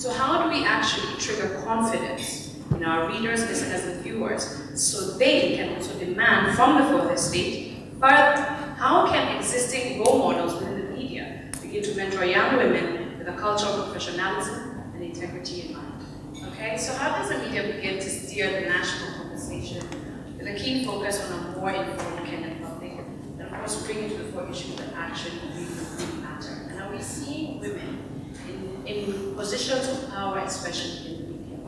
So how do we actually trigger confidence in our readers, listeners, and viewers so they can also demand from the fourth estate? Further, how can existing role models within the media begin to mentor young women with a culture of professionalism and integrity in mind? Okay, so how does the media begin to steer the national conversation with a keen focus on a more informed Kenyan public, and of course bring it to the fore issues that actually really matter? And are we seeing women in positions of power, especially in the media?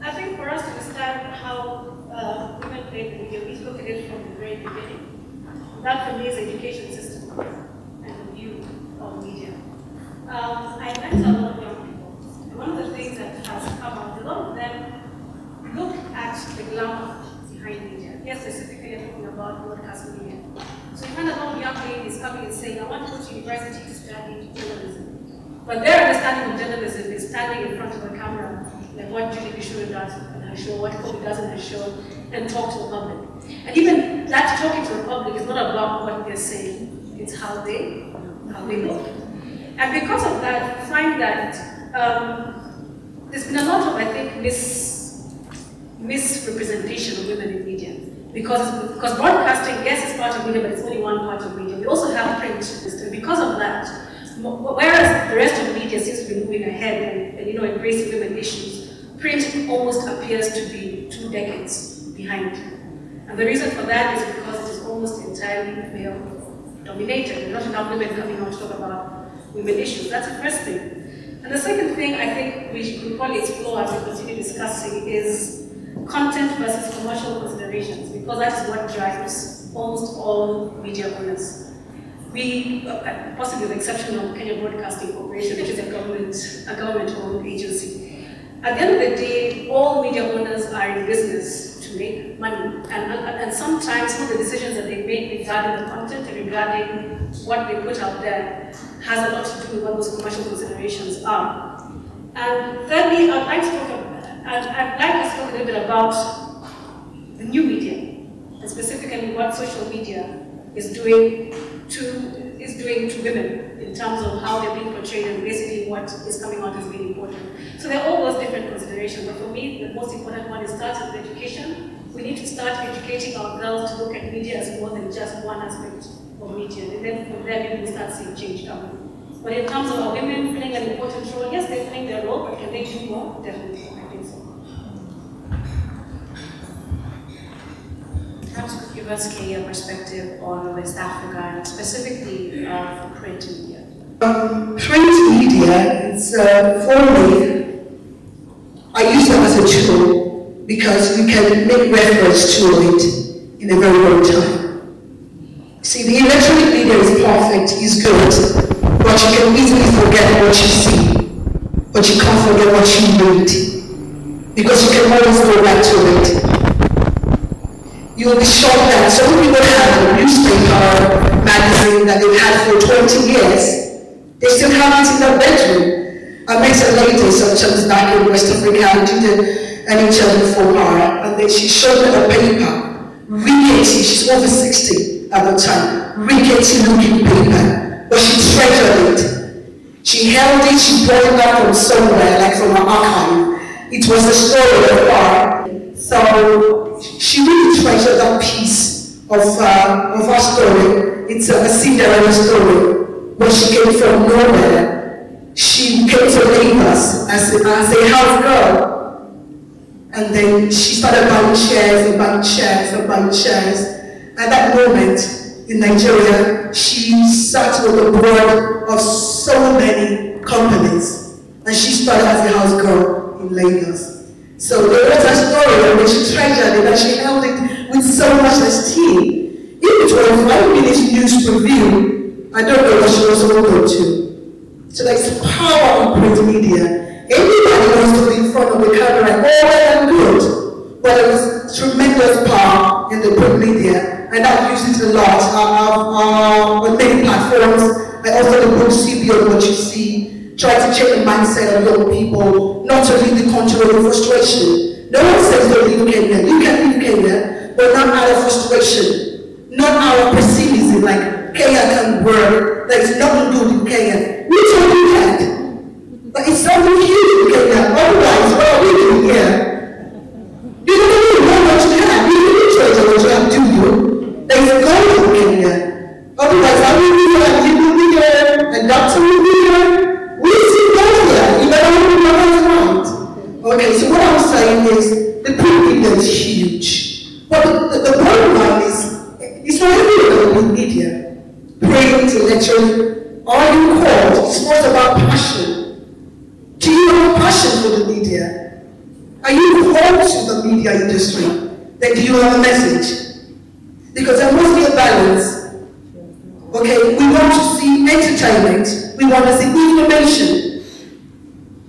I think for us to understand how women play the media, we look at it from the very beginning. That for me is the education system and the view of media. I met a lot of young people, and one of the things that has come out, a lot of them look at the glamour behind media. Yes, specifically I'm talking about broadcast media. So you find a lot of young ladies coming and saying, I want to go to university to study journalism. But their understanding of journalism is standing in front of a camera, like what Julie Bishop does in her show, what Kobe does in her show, and talk to the public. And even that talking to the public is not about what they're saying, it's how they look. And because of that, I find that there's been a lot of, I think, misrepresentation of women in media. Because broadcasting, yes, is part of media, but it's only one part of media. We also have print. And because of that, whereas the rest of media seems to be moving ahead and embracing women issues, print almost appears to be 2 decades behind. And the reason for that is because it is almost entirely male-dominated. There are not enough women coming out to talk about women issues. That's the first thing. And the second thing I think we should probably explore as we continue discussing is content versus commercial considerations, because that is what drives almost all media owners. We, possibly with the exception of Kenya Broadcasting Corporation, which is a government-owned agency, at the end of the day, all media owners are in business to make money, and sometimes some of the decisions that they make regarding the content and regarding what they put out there has a lot to do with what those commercial considerations are. And thirdly, I'd like us to talk a little bit about the new media, and specifically what social media is doing to women in terms of how they're being portrayed and basically what is coming out as being important. So there are all those different considerations, but for me, the most important one is starts with education. We need to start educating our girls to look at media as more than just one aspect of media, and then from there maybe we start seeing change coming. But in terms of our women playing an important role, yes, they're playing their role, but can they do more? Definitely, I think so. Perhaps you could give us Kenya perspective on West Africa and specifically for print media. Print media is formally, I use them as a tool because we can make reference to it in a very long time. See, the electronic media is perfect, is good, but you can easily forget what you see, but you can't forget what you read, because you can always go back to it. You'll be shocked that some people have a newspaper magazine that they've had for 20 years. They still have it in their bedroom. I met a lady sometimes back in West Africa and did an interview for her, and then she showed me a paper, rickety, she's over 60 at the time, rickety looking paper, but she treasured it. She held it, she brought it back from somewhere, like from her archive. It was a story of her. So she really treasured that piece of her story. It's a Cinderella story. When she came from nowhere, she came to Lagos as a house girl. And then she started buying shares and buying shares and buying shares. At that moment, in Nigeria, she sat with the board of so many companies. And she started as a house girl in Lagos. So there was a story when she treasured it and she held it with so much esteem. If it was 1 minute news review, I don't know what she was going to go to. So there's power in print media. Anybody wants to be in front of the camera, all well and good. But there was tremendous power in the print media, and I've used it a lot on many platforms. I also the book See Beyond What You See. Try to change the mindset of young people, not to leave the country with frustration. No one says don't leave Kenya. You can leave Kenya, but not out of frustration. Not out of pessimism, like Kenya can work, there's nothing good in Kenya. We told you that. something huge in Kenya. Otherwise, what are we doing here? You don't even know what you have. You don't treasure what you have, do you? There is gold in Kenya. Otherwise, I will be here, and you will be here, and Doctor will be here. We see gold here. You better open your eyes around. Okay, so what I'm saying is the people is huge. But the bottom line is, it's not everyone in media. Praying intellectually, are you called? It's not about passion. Do you have a passion for the media? Are you called to the media industry? Then do you have a message? Because there must be a balance. Okay, we want to see entertainment. We want to see information.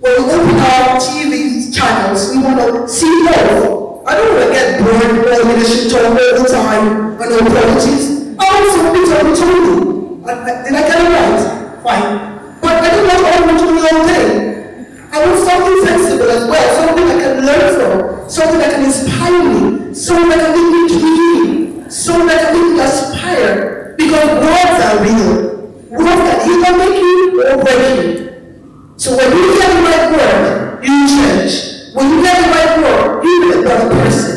When we open our TV channels, we want to see both. I don't want to get bored or leadership talk all the time on all politics. I want something to tell me. Did I get it right? Fine. But I don't want everyone to do all day. I want something sensible as well, something I can learn from, something that can inspire me, something that can make me dream, something that can make me aspire. Because words are real. Words can either make you or break you. So when you get the right word, you change. When you get the right word, you be a better person.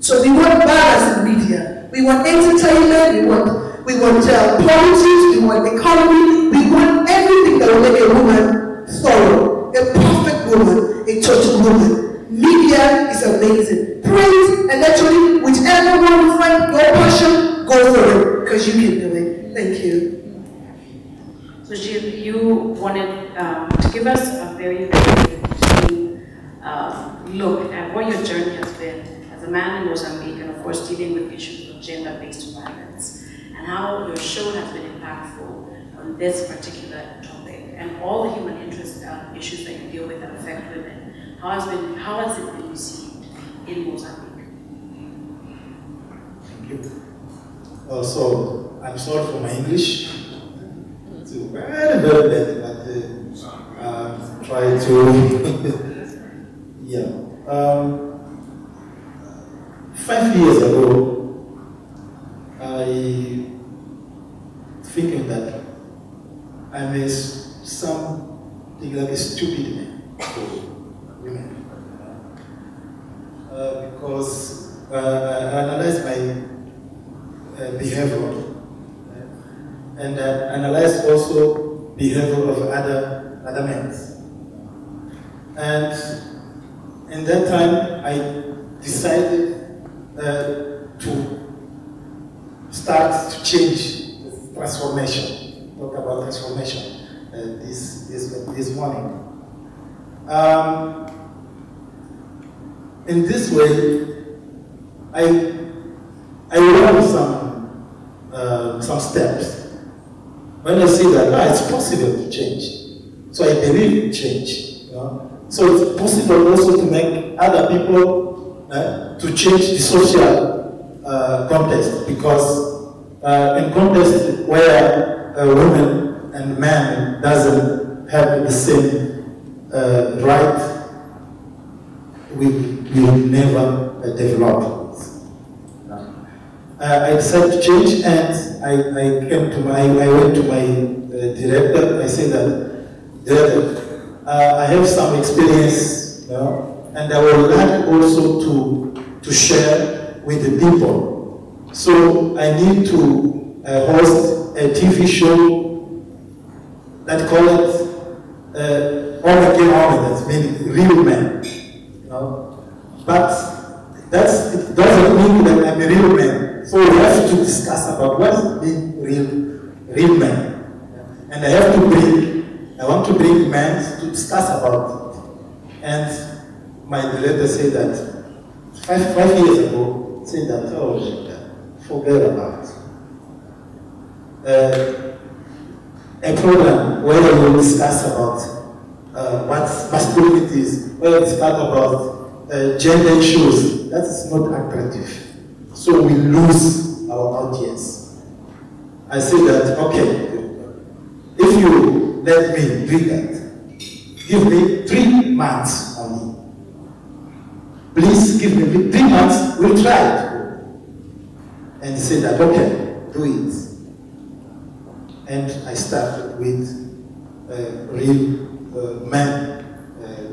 So we want balance in media. We want entertainment, we want politics, we want economy, we want everything that will make a woman thorough, a perfect woman, a total woman. Media is amazing. Praise and actually, whichever one you find your passion, go for it, because you can do it. Thank you. So Jill, you wanted to give us a very, very keen look at what your journey has been as a man in Mozambique, and of course dealing with issues of gender-based violence, and how your show has been impactful on this particular topic, and all the human interest issues that you deal with that affect women. How has it been received in Mozambique? Thank you. So I'm sorry for my English. It's very, very bad, but try to. Yeah. 5 years ago, I thinking that I'm something like a stupid man for women, because I analyzed my behavior, and I analyzed also behavior of other men, and in that time I decided to start to change transformation. Talk about transformation this morning. In this way, I learned some steps. When I see that it's possible to change, so I believe in change. You know? So it's possible also to make other people to change the social context, because in context where women and men doesn't have the same right, we will never develop. I decided to change, and I went to my director. I said that, director, I have some experience, you know, and I would like also to share with the people. So I need to host a TV show that called it that means real men. You know? But it doesn't mean that I'm a real man. So we have to discuss about what it means real men. And I want to bring men to discuss about it. And my director said that 5 years ago, said that, oh, forget about it. A program where we will discuss about what masculinity is, where we discuss about gender issues, that is not attractive. So we lose our audience. I said that, okay, if you let me do that, give me 3 months only. Please give me 3 months, we'll try it. And he said that, okay, do it. And I started with real men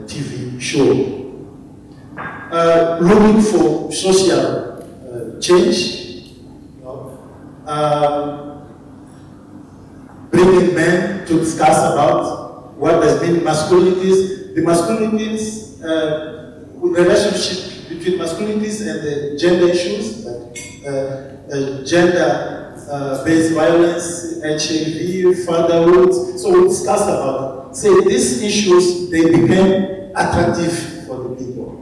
TV show. Looking for social change, bringing men to discuss about what has been masculinities, the masculinities, relationship between masculinities and the gender issues, like gender-based violence, HIV, fatherhood. So we discuss about it. Say these issues, they became attractive for the people.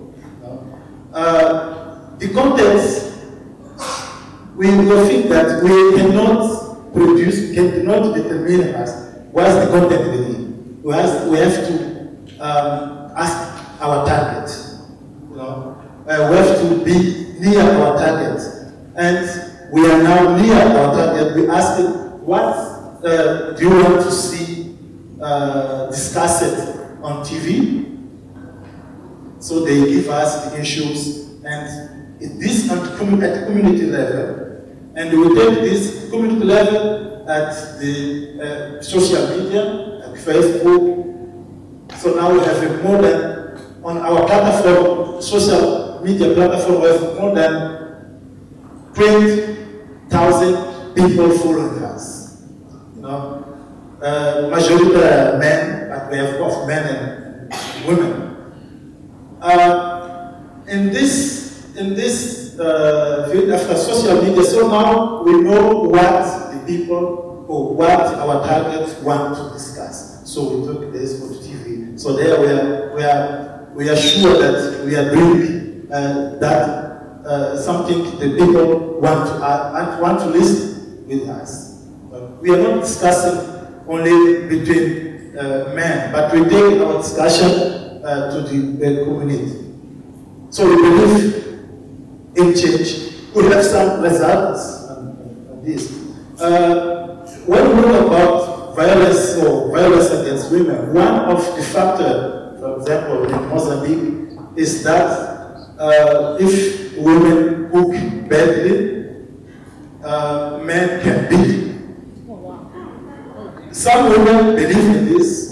The content, we will think that we cannot produce, cannot determine us what's the content within. We have to ask our target. We have to be near our target. And we are now near our target. We ask it, what do you want to see discussed on TV? So they give us the issues, and this at community level. And we take this community level at the social media, like Facebook. So now we have more than, on our platform, social media platform, we have more than 20,000 people following us. Majority are men, but we have both men and women. In this field after social media, so now we know what the people or what our targets want to discuss. So we took this for TV. So there we are sure that we are doing something the people want to listen with us. We are not discussing only between men, but we take our discussion to the community. So we believe in change. We have some results on this. When we talk about violence or violence against women, one of the factors, for example, in Mozambique, is that if women cook badly, men can beat. Some women believe in this,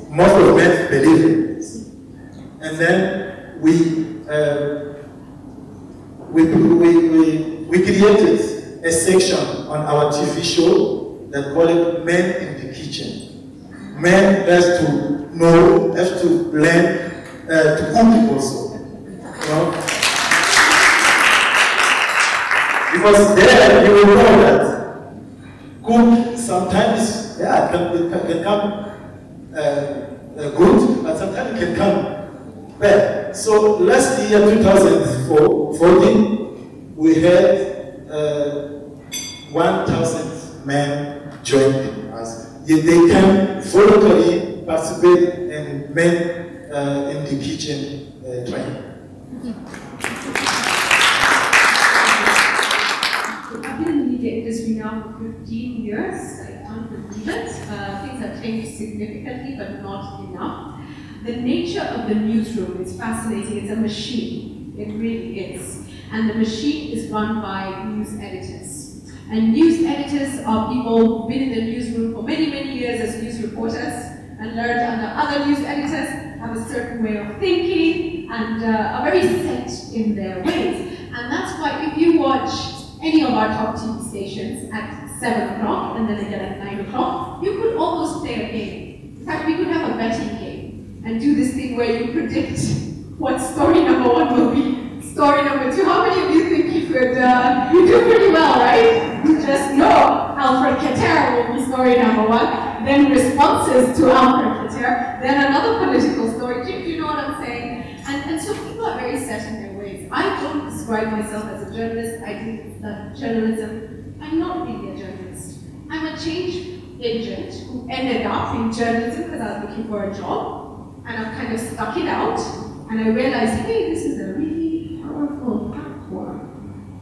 most of men believe in this. And then we created a section on our TV show that called it Men in the Kitchen. Men have to know, have to learn to cook also. Because there you will know that cook sometimes, yeah, it can come good, but sometimes it can come bad. So last year, 2014, we had 1,000 men joining us. They can voluntarily participate in Men in the Kitchen training. I've been in the media industry now for 15 years. I can't believe it. Things have changed significantly, but not enough. The nature of the newsroom is fascinating. It's a machine. It really is. And the machine is run by news editors. And news editors are people who've been in the newsroom for many, many years as news reporters and learned under other news editors, have a certain way of thinking, and are very set in their ways. And that's why if you watch any of our top TV stations at 7 o'clock and then again at 9 o'clock, you could almost play a game. In fact, we could have a betting game and do this thing where you predict what story number 1 will be. Story number 2, how many of you think you could, you do pretty well, right? You just know Alfred Katera will be story number 1, then responses to Alfred Katera, then another political story. Do you know what I'm saying? And so people are very set in their ways. I don't describe myself as a journalist. I think that journalism, I'm not really a journalist. I'm a change agent who ended up in journalism because I was looking for a job, and I've kind of stuck it out, and I realized, hey, this is a really powerful platform,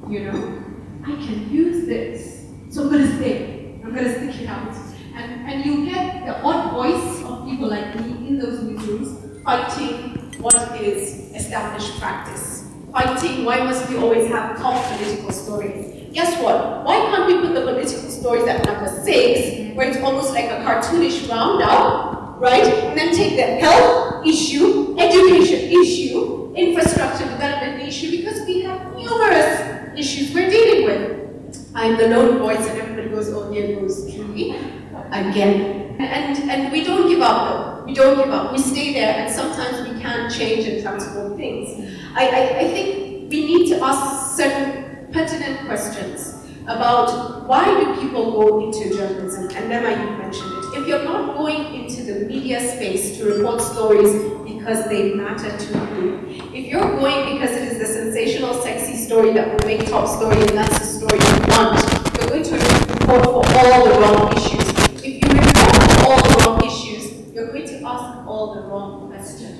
you know? I can use this. So I'm going to stay. I'm going to stick it out. And you get the odd voice of people like me in those newsrooms fighting what is established practice. Fighting why must we always have top political stories. Guess what? Why can't we put the political stories at number 6, where it's almost like a cartoonish roundup, right? And then take the health, issue, education issue, infrastructure development issue, because we have numerous issues we're dealing with. I'm the lone voice and everybody goes, oh, here goes Julie, again. And we don't give up though. We don't give up. We stay there, and sometimes we can't change and transform things. I think we need to ask certain pertinent questions about why do people go into journalism, and Nema, you mentioned it. If you're not going into the media space to report stories because they matter to you, if you're going because it is the sensational, sexy story that will make top story and that's the story you want, you're going to report for all the wrong issues. If you report for all the wrong issues, you're going to ask all the wrong questions.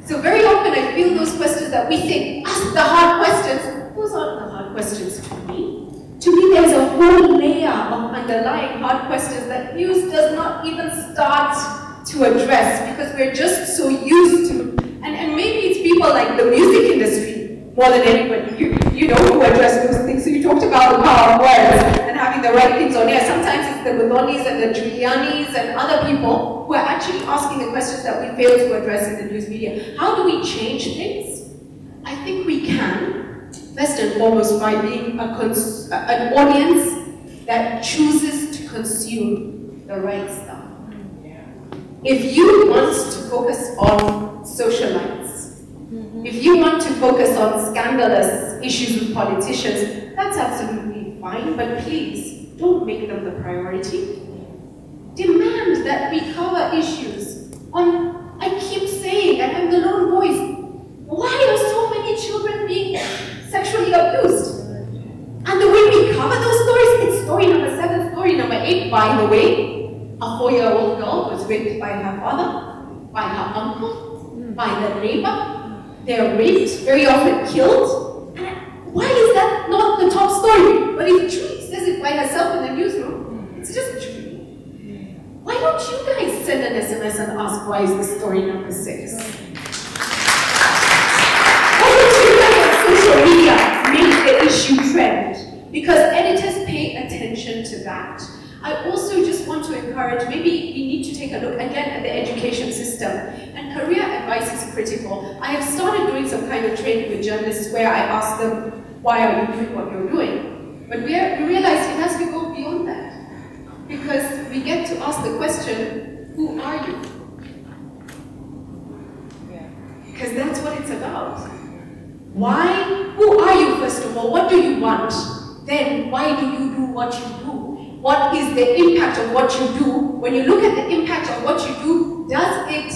So very often I feel those questions that we say, ask the hard questions. Those aren't the hard questions to me. To me, there's a whole layer of underlying hard questions that news does not even start to address because we're just so used to, and maybe it's people like the music industry more than anybody, you know, who address those things. So you talked about the power of words and having the right things on air. Sometimes it's the Budonis and the Giulianis and other people who are actually asking the questions that we fail to address in the news media. How do we change things? I think we can, first and foremost, by being an audience that chooses to consume the right stuff. If you want to focus on socialites, if you want to focus on scandalous issues with politicians, that's absolutely fine, but please, don't make them the priority. Demand that we cover issues on, I keep saying, and I'm the lone voice, why are so many children being sexually abused? And the way we cover those stories, it's story number 7, story number 8, by the way. A 4-year-old girl was raped by her father, by her uncle, by the neighbor. They're raped, very often killed. And why is that not the top story? But if Julie says it by herself in the newsroom, it's just Julie. Why don't you guys send an SMS and ask why is this story number 6? Why don't you guys on social media make the issue trend? Because editors pay attention to that. I also just want to encourage, maybe we need to take a look again at the education system. And career advice is critical. I have started doing some kind of training with journalists where I ask them, why are you doing what you're doing? But we realize it has to go beyond that. Because we get to ask the question, who are you? Because that's what it's about. Why? Who are you, first of all? What do you want? Then, why do you do what you do? What is the impact of what you do? When you look at the impact of what you do, does it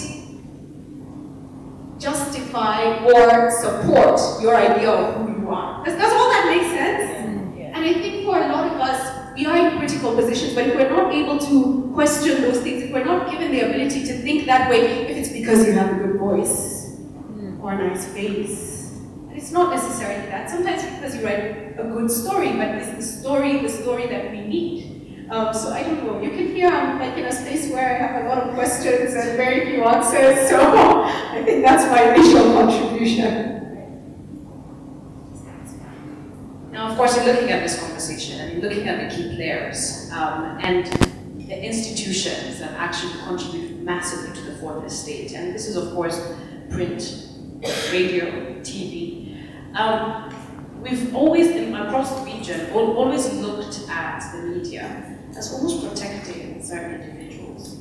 justify or support your idea of who you are? Does all that make sense? Yeah. And I think for a lot of us, we are in critical positions, but if we're not able to question those things, if we're not given the ability to think that way, if it's because you have a good voice or a nice face, and it's not necessarily that. Sometimes because you write a good story, but it's the story that we need. So I don't know, you can hear I'm like in a space where I have a lot of questions and very few answers, so I think that's my initial contribution. Now, of course, you're looking at this conversation and you're looking at the key players and the institutions that actually contribute massively to the fourth estate. And this is, of course, print, radio, TV. We've always, across the region, always looked at the media as almost protecting certain individuals,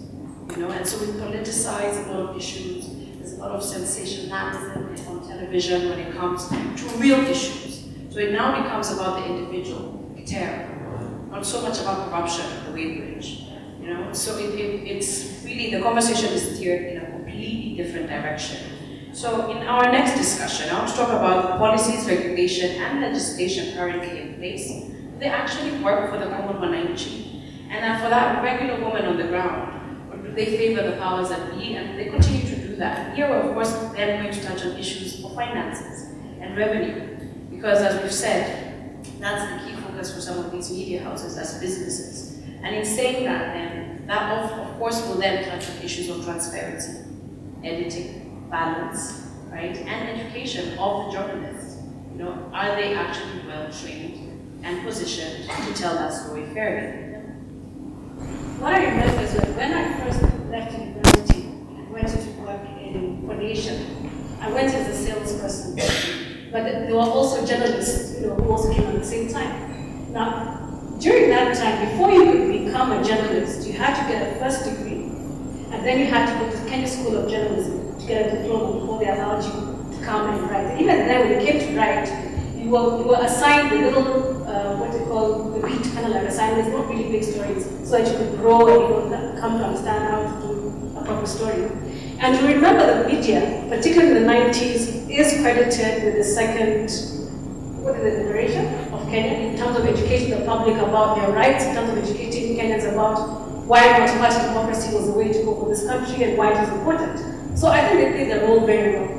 you know, and so we politicize a lot of issues. There's a lot of sensationalism on television when it comes to real issues. So it now becomes about the individual, terror, not so much about corruption, the Weighbridge, you know. So it's really, the conversation is steered in a completely different direction. So in our next discussion, I want to talk about policies, regulation, and legislation currently in place. They actually work for the common Wananchi. And for that regular woman on the ground, or do they favor the powers that be? And they continue to do that. Here, of course, they're going to touch on issues of finances and revenue. Because as we've said, that's the key focus for some of these media houses as businesses. And in saying that, then, that of course will then touch on issues of transparency, editing, balance, right? And education of the journalists. You know, are they actually well trained and positioned to tell that story fairly? What I remember is that when I first left university and went into but there were also journalists, who also came at the same time. Now, during that time, before you could become a journalist, you had to get a first degree, and then you had to go to the Kenya School of Journalism to get a diploma before they allowed you to come and write. And even then, when you came to write, you were assigned the little, what they call the beat, kind of like assignments, not really big stories, so that you could grow and come to understand how to do a proper story. And you remember the media, particularly in the 90s, is credited with the second, liberation of Kenya in terms of educating the public about their rights, in terms of educating Kenyans about why multi-party democracy was the way to go for this country and why it is important. So I think they played their role very well.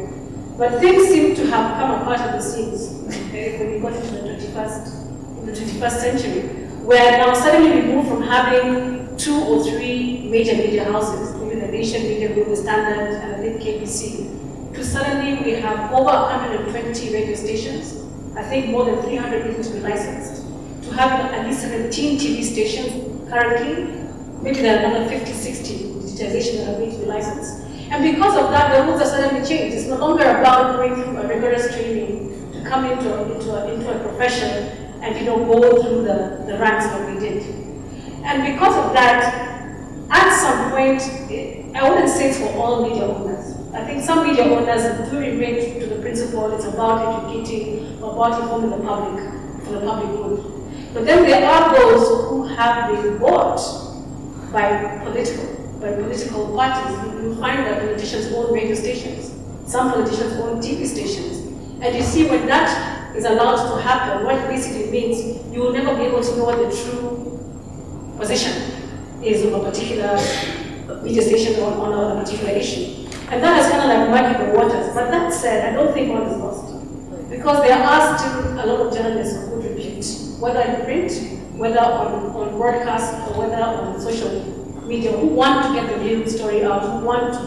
But things seem to have come apart at the seams when we got into the 21st century, where now suddenly we move from having 2 or 3 major media houses, maybe the Nation Media Group, the Standard, and I think KBC, to suddenly we have over 120 radio stations. I think more than 300 need to be licensed. To have at least 17 TV stations currently, maybe there are another 50, 60 digitization that are going to be licensed. And because of that, the rules are suddenly changed. It's no longer about going through a rigorous training to come into a profession and go through the ranks that we did. And because of that, at some point, I wouldn't say it's for all media owners. I think some media owners do remain true to the principle it's about educating, about informing the public for the public good. But then there are those who have been bought by political parties. You find that politicians own radio stations. Some politicians own TV stations. And you see when that is allowed to happen, what it basically means, you will never be able to know what the true position is of a particular media station on a particular issue. And that has kind of like muddied the waters. But that said, I don't think all is lost. Because there are still a lot of journalists of good repute, whether in print, whether on broadcast, or whether on social media, who want to get the real story out, who want to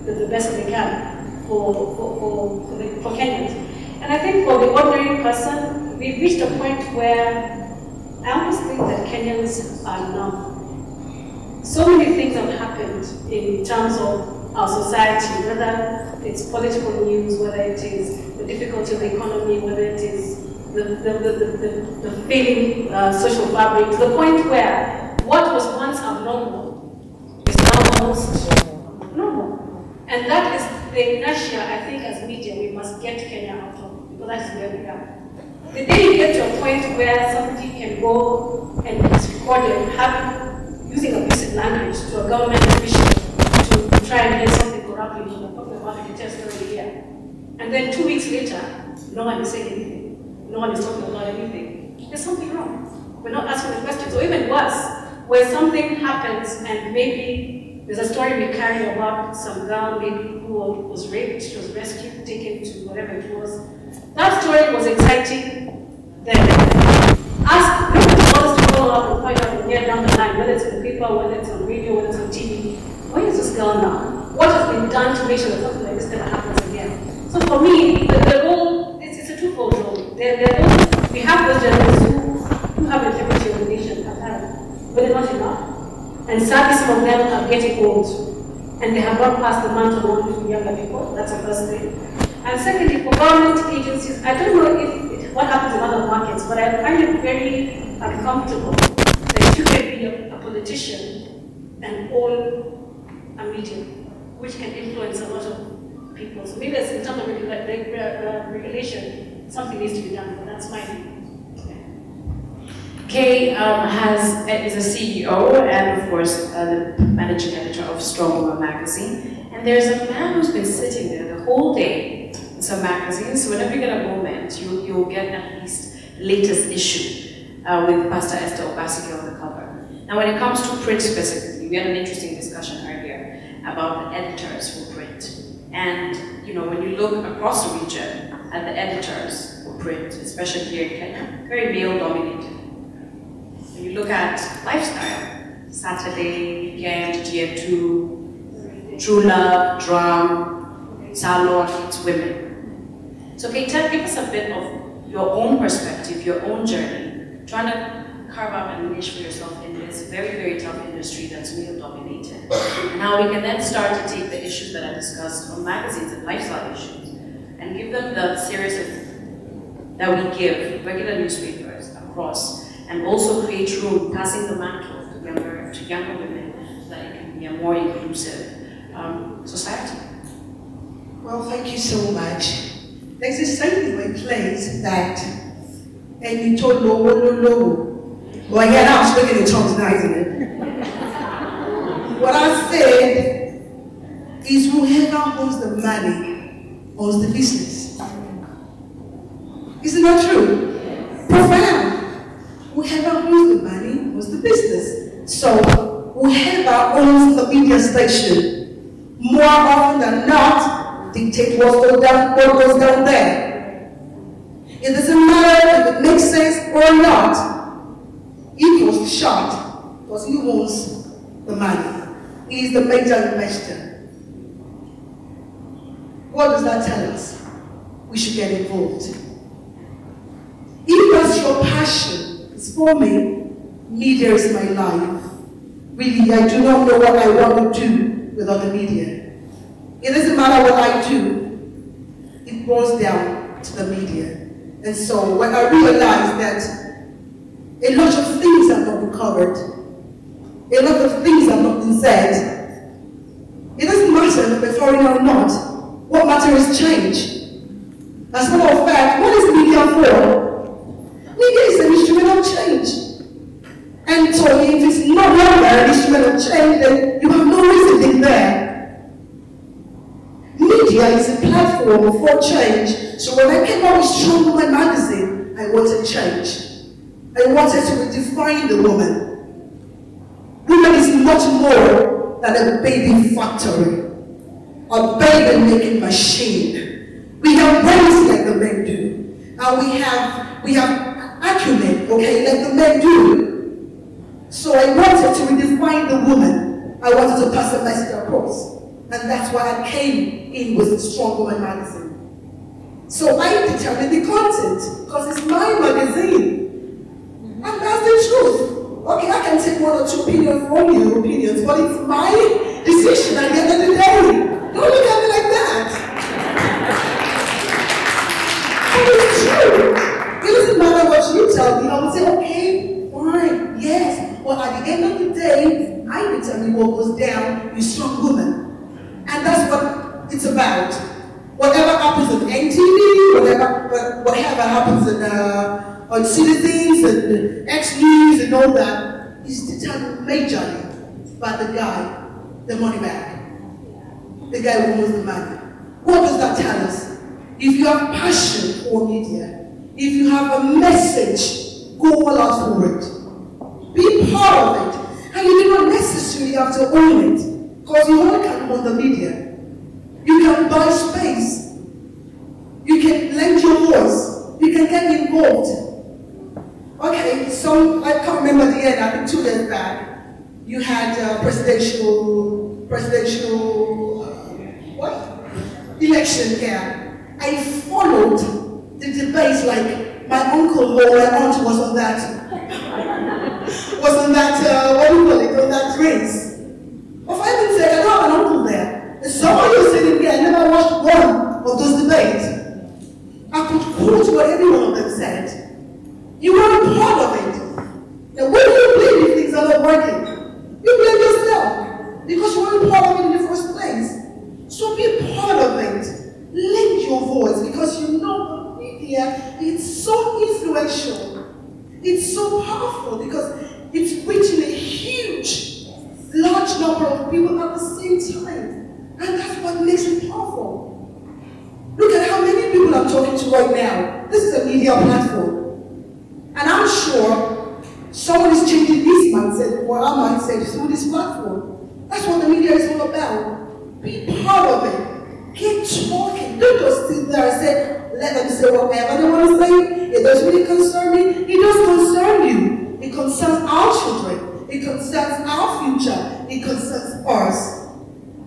do the best they can for Kenyans. And I think for the ordinary person, we've reached a point where I almost think that Kenyans are numb. So many things have happened in terms of our society, whether it's political news, whether it is the difficulty of the economy, whether it is the failing social fabric, to the point where what was once abnormal is now almost normal. And that is the inertia, I think, as media, we must get Kenya out of, because that is where we are. The day you get to a point where somebody can go and it's recorded, using abusive language to a government official to try and get something corruptly, talking about the test story here. And then 2 weeks later, no one is saying anything. No one is talking about anything. There's something wrong. We're not asking the questions. Or even worse, where something happens and maybe there's a story we carry about some girl maybe who was raped, she was rescued, taken to whatever it was. That story was exciting then. Ask the others to follow up and find out and get down the line, whether it's in the paper, whether it's on radio, whether it's on TV. Where is this girl now? What has been done to make sure that something like this never happens again? So for me, the role, it's a twofold role. We have those journalists who have integrity of the nation, but they're not enough. And sadly, some of them are getting old, and they have not passed the mantle on to younger people. That's the first thing. And secondly, for government agencies, I don't know what happens in other markets, but I find it very uncomfortable that you can be a politician and own a medium, which can influence a lot of people. So maybe in terms of regulation, something needs to be done, but that's my view. Kay is a CEO and, of course, the managing editor of Strong Woman magazine. And there's a man who's been sitting there the whole day in some magazines. So whenever you get a moment, you'll get at least the latest issue with Pastor Esther Obasike on the cover. Now, when it comes to print specifically, we had an interesting discussion earlier about the editors for print. And when you look across the region at the editors for print, especially here in Kenya, very male-dominated. When you look at lifestyle, Saturday, Weekend, GM2, True Love, Drum, Salon, it's women. So can you give us a bit of your own perspective, your own journey, trying to carve out a niche for yourself in this very, very tough industry that's male-dominated, and how we can then start to take the issues that I discussed on magazines and lifestyle issues and give them the serious that we give regular newspapers across, and also create room, passing the mantle to younger women, so that it can be a more inclusive society. Well, thank you so much. There's this saying in my place that, and you told no. Well, yeah, now I'm speaking in tongues now, isn't it? What I said is whoever owns the money owns the business. Isn't that true? Profound. Whoever owns the money owns the business. So whoever owns the media station, more often than not, dictate what goes down there. It doesn't matter if it makes sense or not. He goes the shot because he owns the money. He is the major investor. What does that tell us? We should get involved. If that's your passion, it's for me, media is my life. Really, I do not know what I want to do without the media. It doesn't matter what I do, it boils down to the media. And so when I realized that a lot of things have not been covered, a lot of things have not been said, it doesn't matter if they're foreign or not. What matters is change. As a matter of fact, what is media for? Media is an instrument of change. And so if it's no longer an instrument of change, then you have no reason to be there. Media is a platform for change. So when I came out with Strong Woman magazine, I wanted change. I wanted to redefine the woman. Woman is much more than a baby factory, a baby-making machine. We have brains like the men do, and we have acumen, okay, like the men do. So I wanted to redefine the woman. I wanted to pass a message across, and that's why I came in with Strong Woman magazine. So I determined the content because it's my magazine. And that's the truth. Okay, I can take one or two opinions from your opinions, but it's my decision at the end of the day. Don't look at me like that. And it's true. It doesn't matter what you tell me. I will say, okay, fine, yes. But at the end of the day, I determine what goes down in Strong Woman. And that's what it's about. Whatever happens on NTV, whatever happens on Citizens and X News and all that is determined majorly by the guy, the money bag, the guy who owns the money. What does that tell us? If you have passion for media, if you have a message, go all out for it. Be part of it. And you do not necessarily have to own it, because you only can own the media. You can buy space. You can lend your voice. You can get involved. Okay, so I can't remember the end, I think 2 years back, you had presidential election here. I followed the debates like my uncle or my aunt was on that, what do you call it, on that race. For heaven's sake, I don't have an uncle there. And some of you sitting here, I never watched one of those debates. I could quote what every one of them said. You weren't part of it. Now, what do you blame if things are not working? You blame yourself because you weren't part of it in the first place. So be part of it. Lend your voice because you know the media is so influential. It's so powerful because it's reaching a huge, large number of people at the same time. And that's what makes it powerful. Look at how many people I'm talking to right now. This is a media platform. And I'm sure someone is changing this mindset or our mindset through this platform. That's what the media is all about. Be part of it. Keep talking. Don't just sit there and say, let them say whatever they want to say. It doesn't really concern me. It does concern you. It concerns our children. It concerns our future. It concerns us.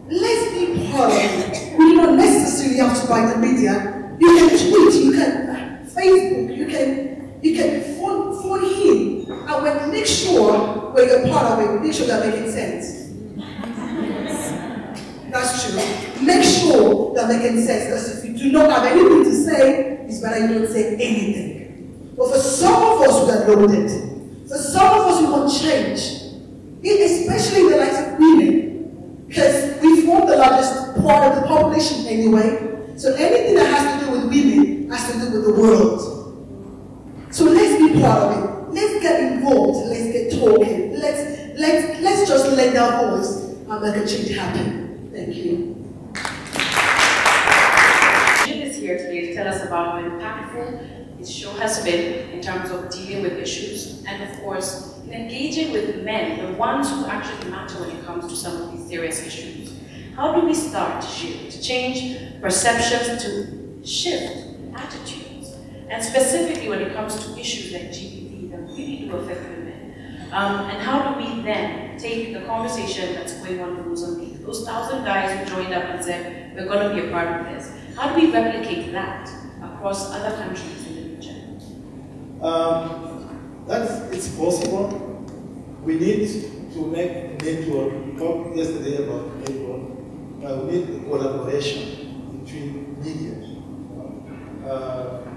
Let's be part of it. We don't necessarily have to buy the media. You can tweet, you can Facebook, you can phone him, and when make sure when you're part of it, make sure they're making sense. That's true. Make sure they're making sense, because if you do not have anything to say, it's better you don't say anything. But for some of us who are loaded, for some of us who want change, especially the likes of women, because we form the largest part of the population anyway, so anything that has to do with women has to do with the world. So let's be part of it. Let's get involved. Let's get talking. Let's just lend our voice and make a change happen. Thank you. Jim is here today to tell us about how impactful his show has been in terms of dealing with issues and, of course, in engaging with men, the ones who actually matter when it comes to some of these serious issues. How do we start to shift, to change perceptions, to shift attitudes, and specifically when it comes to issues like LGBT that really do affect women? And how do we then take the conversation that's going on in Mozambique, those 1,000 guys who joined up and said, we're going to be a part of this, how do we replicate that across other countries in the region? It's possible. We need to make a network. We talked yesterday about network. We need a collaboration between media.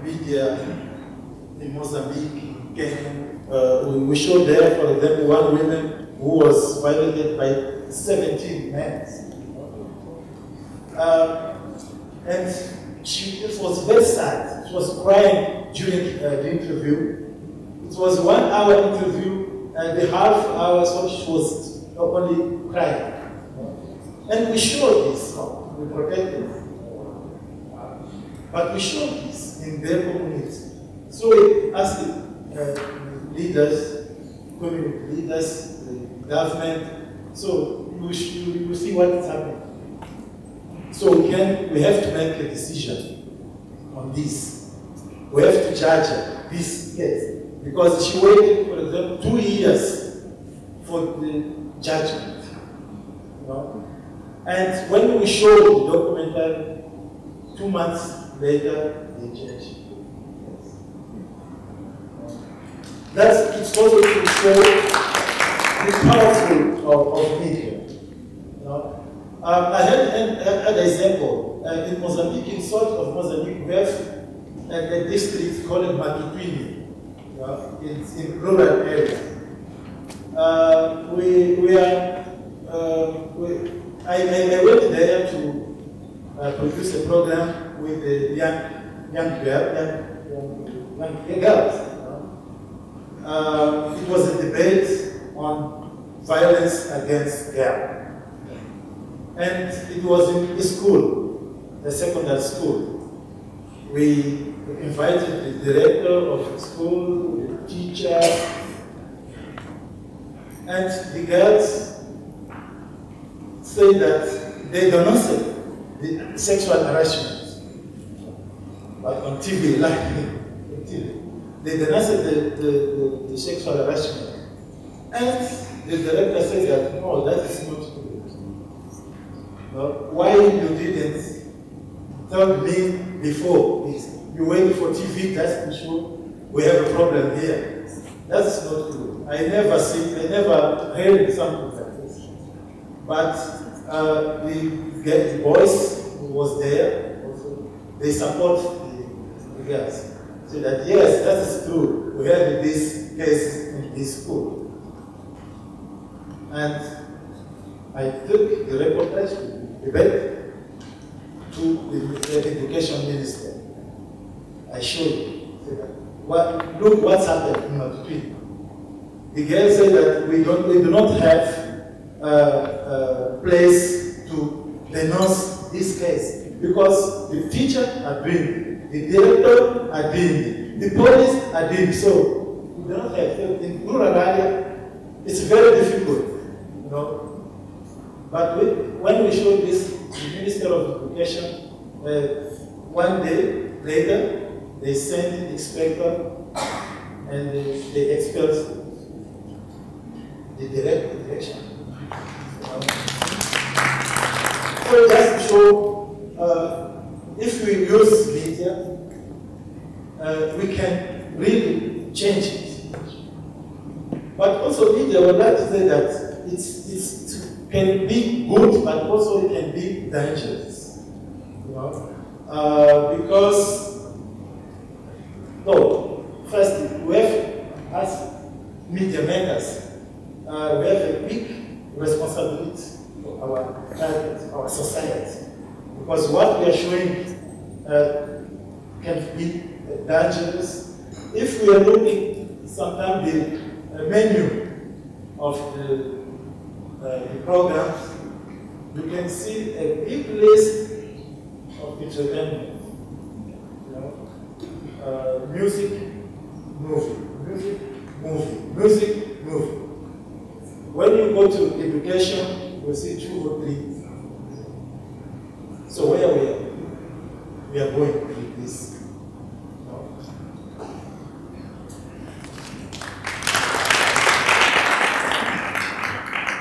Media in Mozambique, Kenya. We showed there, for example, one woman who was violated by 17 men. And it was very sad. She was crying during the interview. It was 1 hour interview, and the half hour so she was only crying. And we showed this, we protected it. But we showed this in their community. So we asked the leaders, community leaders, the government, so we see what is happening. So we have to make a decision on this. We have to judge this case. Because she waited, for example, 2 years for the judgment. You know? And when we showed the documentary, 2 months later, they changed. It's also to show the powerful of media. You know? I had an example. In Mozambique, in south of Mozambique, we have a district called Matupini. It's in rural areas. I went there to produce a program with the young girls. It was a debate on violence against girls. And it was in a school, a secondary school. We invited the director of the school, the teachers, and the girls say that they denounced the sexual harassment, but on TV, like on TV. They denounced the sexual harassment. And the director said that, no, that is not good. Why you didn't tell me before this? You wait for TV just to show we have a problem here. That's not good. I never heard something like this. But the boys who was there, also, they support the girls. So that yes, that is true. We have this case in this school. And I took the reportage, the debate, to the education minister. I showed you. Look what's happened in Matupini. The girl said that we do not have a place to denounce this case because the teacher are doing it, the director are doing it, the police are doing it. So we do not have. In rural area, it's very difficult, you know. But when we showed this, the Minister of Education, one day later, they sent the inspector and they expelled the direction. So just to show, if we use media, we can really change it. But also media would like to say that it can be good, but also it can be dangerous. You know? Because No, first, we have, as media makers, we have a big responsibility for our target, our society. Because what we are showing can be dangerous. If we are looking sometimes the menu of the programs, you can see a big list of entertainment. You know, music, movie, music, movie, music, movie. When you go to education, you will see 2 or 3. So where we are going with this? No?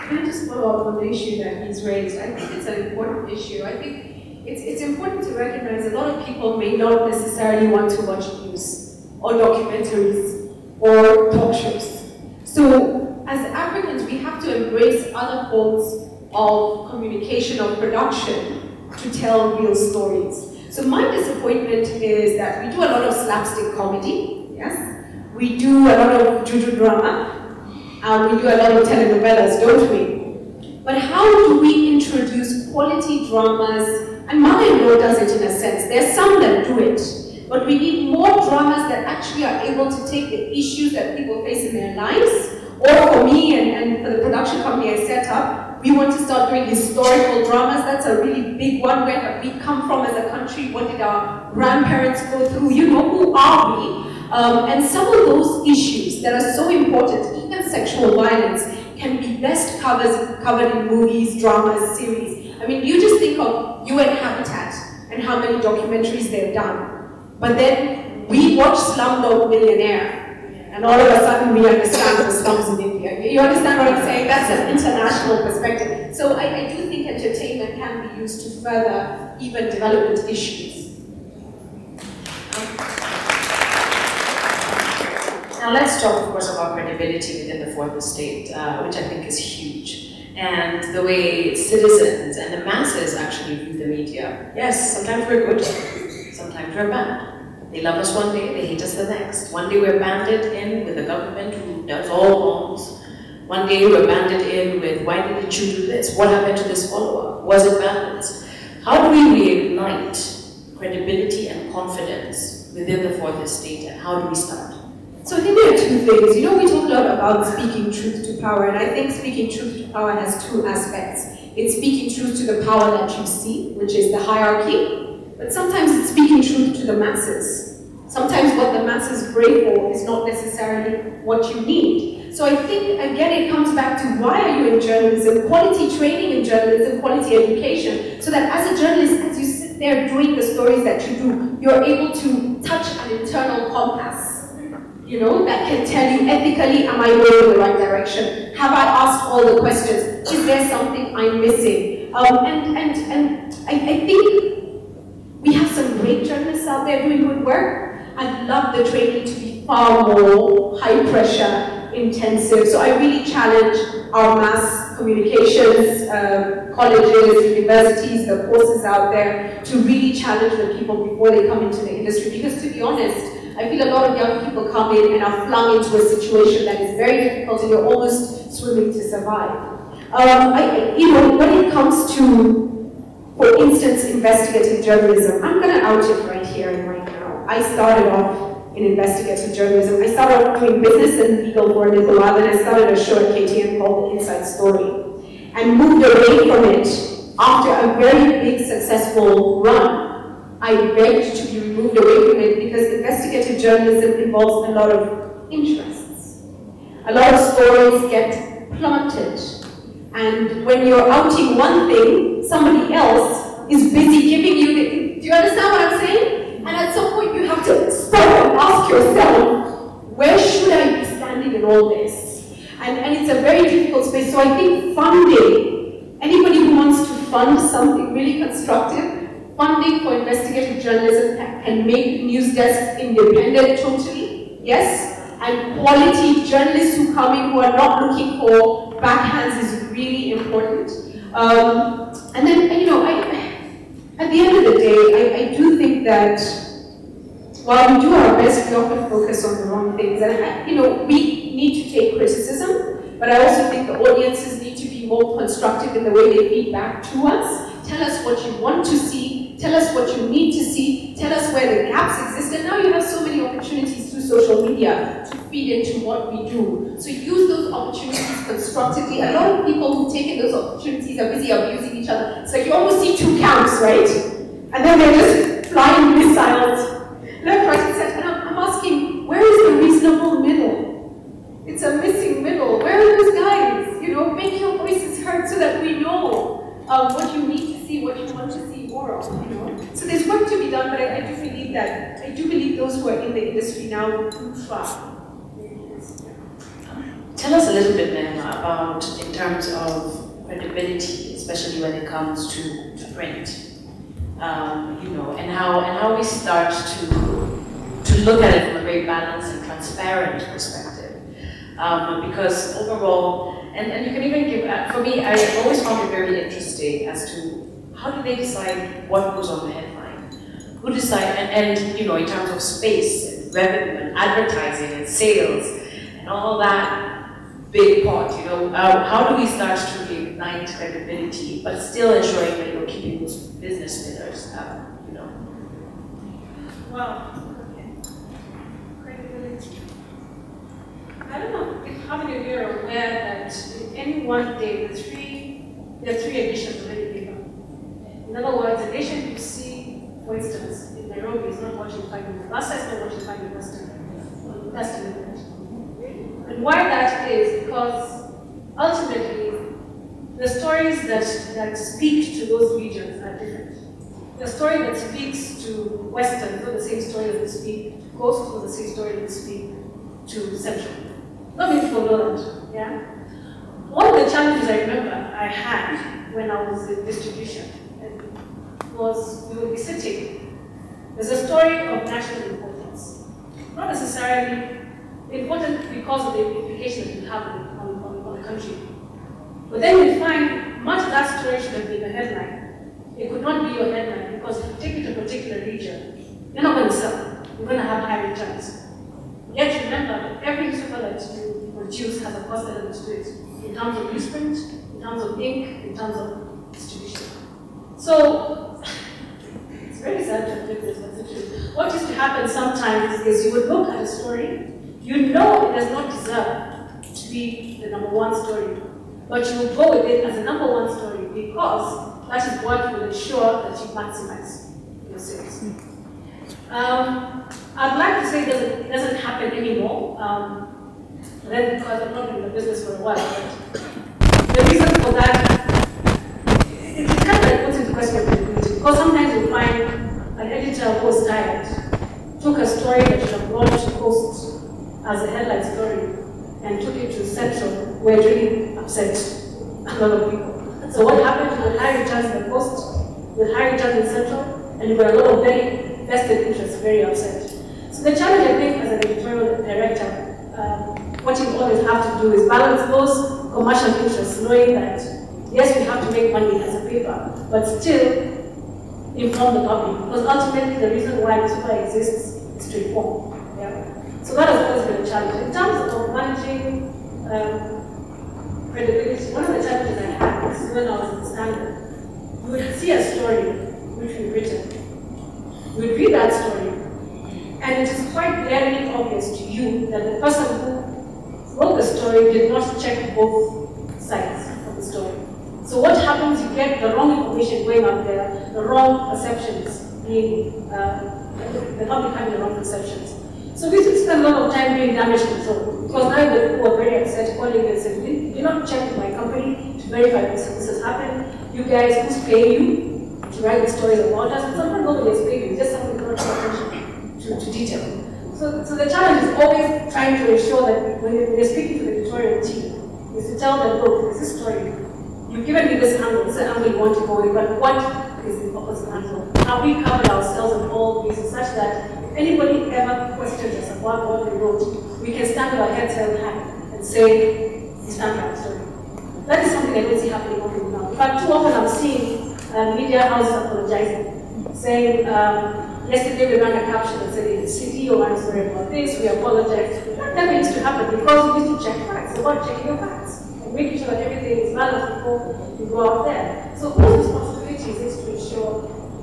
Can I just follow up on the issue that he's raised? I think it's an important issue. I think it's important to recognize a lot of people may not necessarily want to watch news or documentaries or talk shows. So as Africans, we have to embrace other forms of communication or production to tell real stories. So my disappointment is that we do a lot of slapstick comedy, yes? We do a lot of juju drama, and we do a lot of telenovelas, don't we? But how do we introduce quality dramas? And mother-in-law does it in a sense. There's some that do it, but we need more dramas that actually are able to take the issues that people face in their lives. Or for me and for the production company I set up, we want to start doing historical dramas. That's a really big one. Where have we come from as a country? What did our grandparents go through? You know, who are we? And some of those issues that are so important, even sexual violence, can be best covered in movies, dramas, series. I mean, you just think of UN Habitat and how many documentaries they've done. But then we watch Slumdog Millionaire, and all of a sudden we understand the slums in India. You understand what I'm saying? That's an international perspective. So I do think entertainment can be used to further even development issues. Now let's talk, of course, about credibility within the fourth estate, which I think is huge. And the way citizens and the masses actually view the media. Yes, sometimes we're good, sometimes we're bad. They love us one day, they hate us the next. One day we're banded in with a government who does all wrongs. One day we're banded in with, why didn't you do this? What happened to this follow-up? Was it balanced? How do we reignite credibility and confidence within the fourth estate, and how do we start? So I think there are 2 things. You know, we talk a lot about speaking truth to power, and I think speaking truth to power has 2 aspects. It's speaking truth to the power that you see, which is the hierarchy, but sometimes it's speaking truth to the masses. Sometimes what the masses pray for is not necessarily what you need. So I think, again, it comes back to why are you in journalism? Quality training in journalism, quality education, so that as a journalist, as you sit there doing the stories that you do, you're able to touch an internal compass, you know, that can tell you ethically, am I going in the right direction? Have I asked all the questions? Is there something I'm missing? And I think we have some great journalists out there doing good work. I'd love the training to be far more high pressure, intensive. So I really challenge our mass communications, colleges, universities, the courses out there, to really challenge the people before they come into the industry. Because to be honest, I feel a lot of young people come in and are flung into a situation that is very difficult and you're almost swimming to survive. You know, when it comes to, for instance, investigative journalism, I'm going to out it right here and right now. I started off in investigative journalism. I started off doing business and legal for a little while, then I started a show at KTN called The Inside Story, and moved away from it after a very big successful run. I begged to be removed away from it because investigative journalism involves a lot of interests. A lot of stories get planted. And when you're outing one thing, somebody else is busy giving you the... Do you understand what I'm saying? And at some point you have to stop and ask yourself, where should I be standing in all this? And it's a very difficult space. So I think funding, anybody who wants to fund something really constructive, funding for investigative journalism can make news desks independent totally, yes? And quality journalists who come in who are not looking for backhands is really important. And then, you know, at the end of the day, I do think that while we do our best, we often focus on the wrong things. And, you know, we need to take criticism, but I also think the audiences need to be more constructive in the way they feed back to us. Tell us what you want to see, tell us what you need to see, tell us where the gaps exist. And now you have so many opportunities through social media to feed into what we do. So use those opportunities constructively. A lot of people who take in those opportunities are busy abusing each other. It's like you almost see two camps, right? And then they're just flying missiles left, right, and center. And I'm asking, where is the reasonable middle? It's a missing middle. Where are those guys? You know, make your voices heard so that we know what you need to see, what you want to see more of, you know. So there's work to be done, but I do believe that, I do believe those who are in the industry now do try. Tell us a little bit, Mema, about, in terms of credibility, especially when it comes to print, you know, and how we start to look at it from a very balanced and transparent perspective. Because overall, and you can even give, for me, I always found it very interesting as to how do they decide what goes on the headline? Who decide, and you know, in terms of space, and revenue, and advertising, and sales, and all that big pot, you know, how do we start to ignite credibility, but still ensuring that you're keeping those business pillars, you know? Wow, okay. Credibility. I don't know if how many of you are aware that in any one day, there are three editions of any paper. In other words, a nation you see, for instance, in Nairobi is not watching 5 minutes. Last is not watching 5 minutes. That's the limit. And why that is because ultimately the stories that speak to those regions are different. The story that speaks to Western is not the same story that we speak to Coast, is not the same story that we speak to Central. Not many people know that, yeah? One of the challenges I remember I had when I was in distribution was we would be sitting. There's a story of national importance. Not necessarily important because of the implications it have on the country. But then you find much of that story should have been a headline. It could not be your headline because if you take it to a particular region, you're not going to sell. You're going to have high returns. Yet remember that every newspaper that you produce has a cost element to it, in terms of newsprint, in terms of ink, in terms of distribution. So, it's very sad to admit this, but it's true. What used to happen sometimes is you would look at a story, you know it does not deserve to be the #1 story, but you will go with it as a #1 story because that is what will ensure that you maximize your sales. I'd like to say it doesn't happen anymore, then because I've not been in the business for a while, but the reason for that, it kind of like puts into question credibility, because sometimes you find an editor who was tired, took a story that should have gone to Post as a headline story, and took it to Central, where it really upset a lot of people. So what happened with high returns in the Post, with high returns in Central, and you got a lot of very vested interests very upset. So the challenge, I think, as an editorial director, what you always have to do is balance those commercial interests, knowing that, yes, we have to make money as a paper, but still inform the public. Because ultimately, the reason why newspaper exists is to inform. Yeah? So that has always been a challenge. In terms of managing credibility, one of the challenges I had was when I was in Standard. You would see a story which we've written. You would read that story, and it is quite glaringly obvious to you that the person who wrote the story did not check both sides of the story. So what happens, you get the wrong information going out there, the wrong perceptions being, the public having the wrong perceptions. So we should spend a lot of time doing damage control, because now the people are very upset, calling and saying, you did not check with my company to verify this has happened. You guys, who's paying you to write the stories about us? And sometimes nobody is paying you, just someone who does not pay attention to detail. So the challenge is always trying to ensure that when you're speaking to the editorial team, is to tell them, look, this is story. You've given me this angle, this is the angle you want to go with, but what is the opposite angle? Have we covered ourselves on all bases such that if anybody ever questions us about what we wrote, we can stand with our heads held high and say, we stand by our story. That is something I don't see happening often now. In fact, too often I'm seeing media houses apologizing, saying, Yesterday we ran a caption that said, the CEO is sorry about this, we apologize. That never used to happen because we need to check facts. It's about checking your facts and making sure that everything is balanced before you go out there. So whose responsibility is this to ensure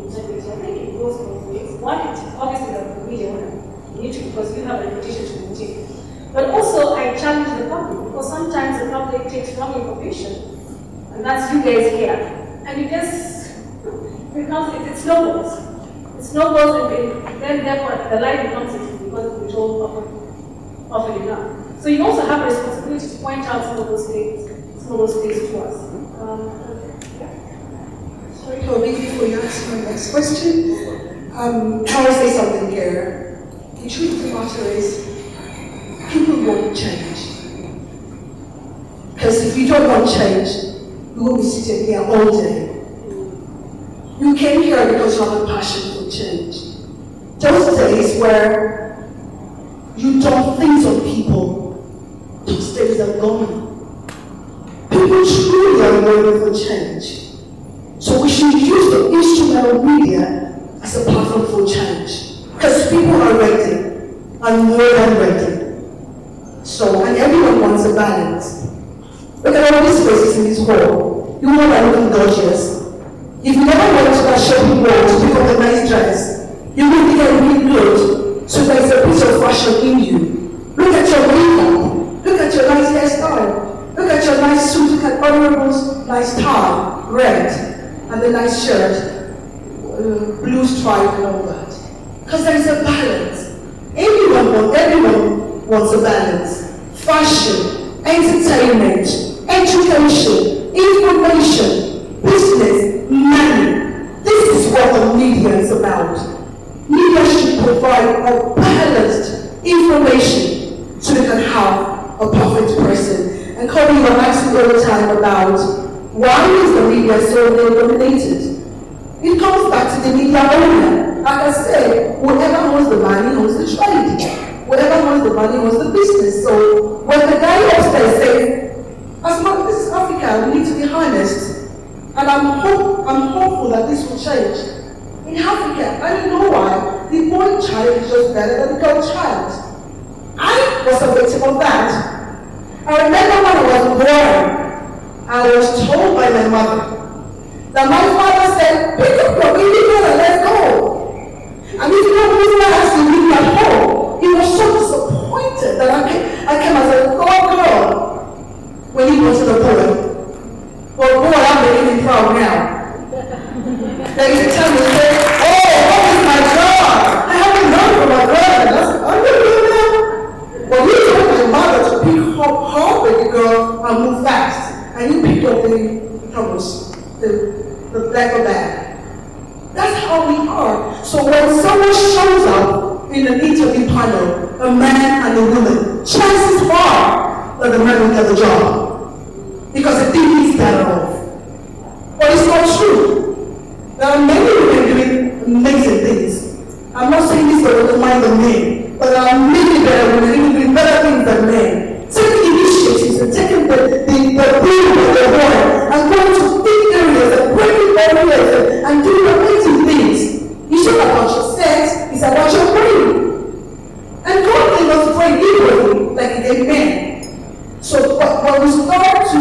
integrity? I think it goes both ways. One, it's obviously the media owner, you need to, because you have a reputation to maintain. But also, I challenge the public, because sometimes the public takes wrong information, and that's you guys here. And it just, it snowballs. It snowballs, and then therefore the lie becomes it because it's told often enough. So you also have a responsibility to point out some of those things to us. Sorry, Kobe, before you ask my next question, I want to say something here. The truth of the matter is, people want change. Because if you don't want change, you won't be sitting here all day. You came here because you have a passion for change. Those days where you dump things on people, those days are gone. People truly are waiting for change. So we should use the instrument of media as a platform for change. Because people are ready, and more than ready. So, and everyone wants a balance. Look at all these faces in this hall. You all are looking gorgeous. If you never went to that shopping mall to pick up a nice dress, you will think you're really good. So there's a piece of fashion in you. Look at your makeup. Look at your nice hairstyle. Look at your nice suit. Look at Honorable's nice tie, red, and the nice shirt, blue stripe and all that. Because there is a balance. Everyone wants a balance. Fashion, entertainment, education, information, business, money. This is what the media is about. Media should provide a balanced information so they can have a perfect person. And Kobe, you are asking all the time about why is the media so dominated? It comes back to the media owner. Like I said, whoever owns the money owns the trade. Whoever owns the money owns the business. So when the guy upstairs says, as much as this is Africa, we need to be honest. And I'm hopeful that this will change. In Africa, I don't know why, the boy child is just better than the girl child. I was a victim of that. I remember when I was born, I was told by my mother that my father said, pick up your baby girl and let's go. And if you don't believe my house, you leave me at home. He was so disappointed that I came as a girl when he was a boy. Well, boy, I'm making him proud now. They used to tell me, oh, what is my job? I haven't learned from my brother. That's unbelievable now. Well, we told my mother to pick up her baby girl and move fast. And you picked up the hummus, the black bag. That's how we are. So when someone shows up in an interview panel, a man and a woman, chances are that the man will get the job. Because they think he's better off. But it's not true. There are many women doing amazing things. I'm not saying this to undermine the men, but there are many better women even doing better things than men. Taking initiatives and taking the boom of the water and going to big areas and breaking barriers and doing amazing things. It's not about your sex, it's about your brain. And God gave us brain equally like He gave men. So when we start to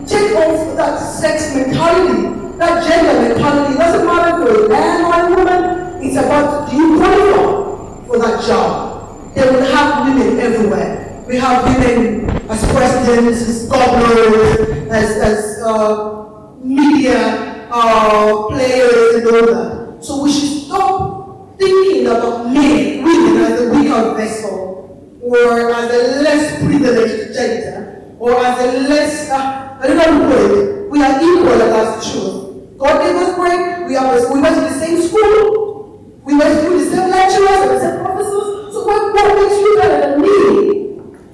take off that sex mentality, that gender mentality, it doesn't matter for a man or a woman, it's about do you qualify for that job. They will have women everywhere. We have women as presidents, as governors, as media players and all that. So we should stop thinking about men, women as a weaker vessel, or as a less privileged gender, or as a less, I don't know how to put it. We are equal, and that's the truth. God gave us brain, we went to the same school, we went through the same lecturers and the same professors, so what makes you better than me?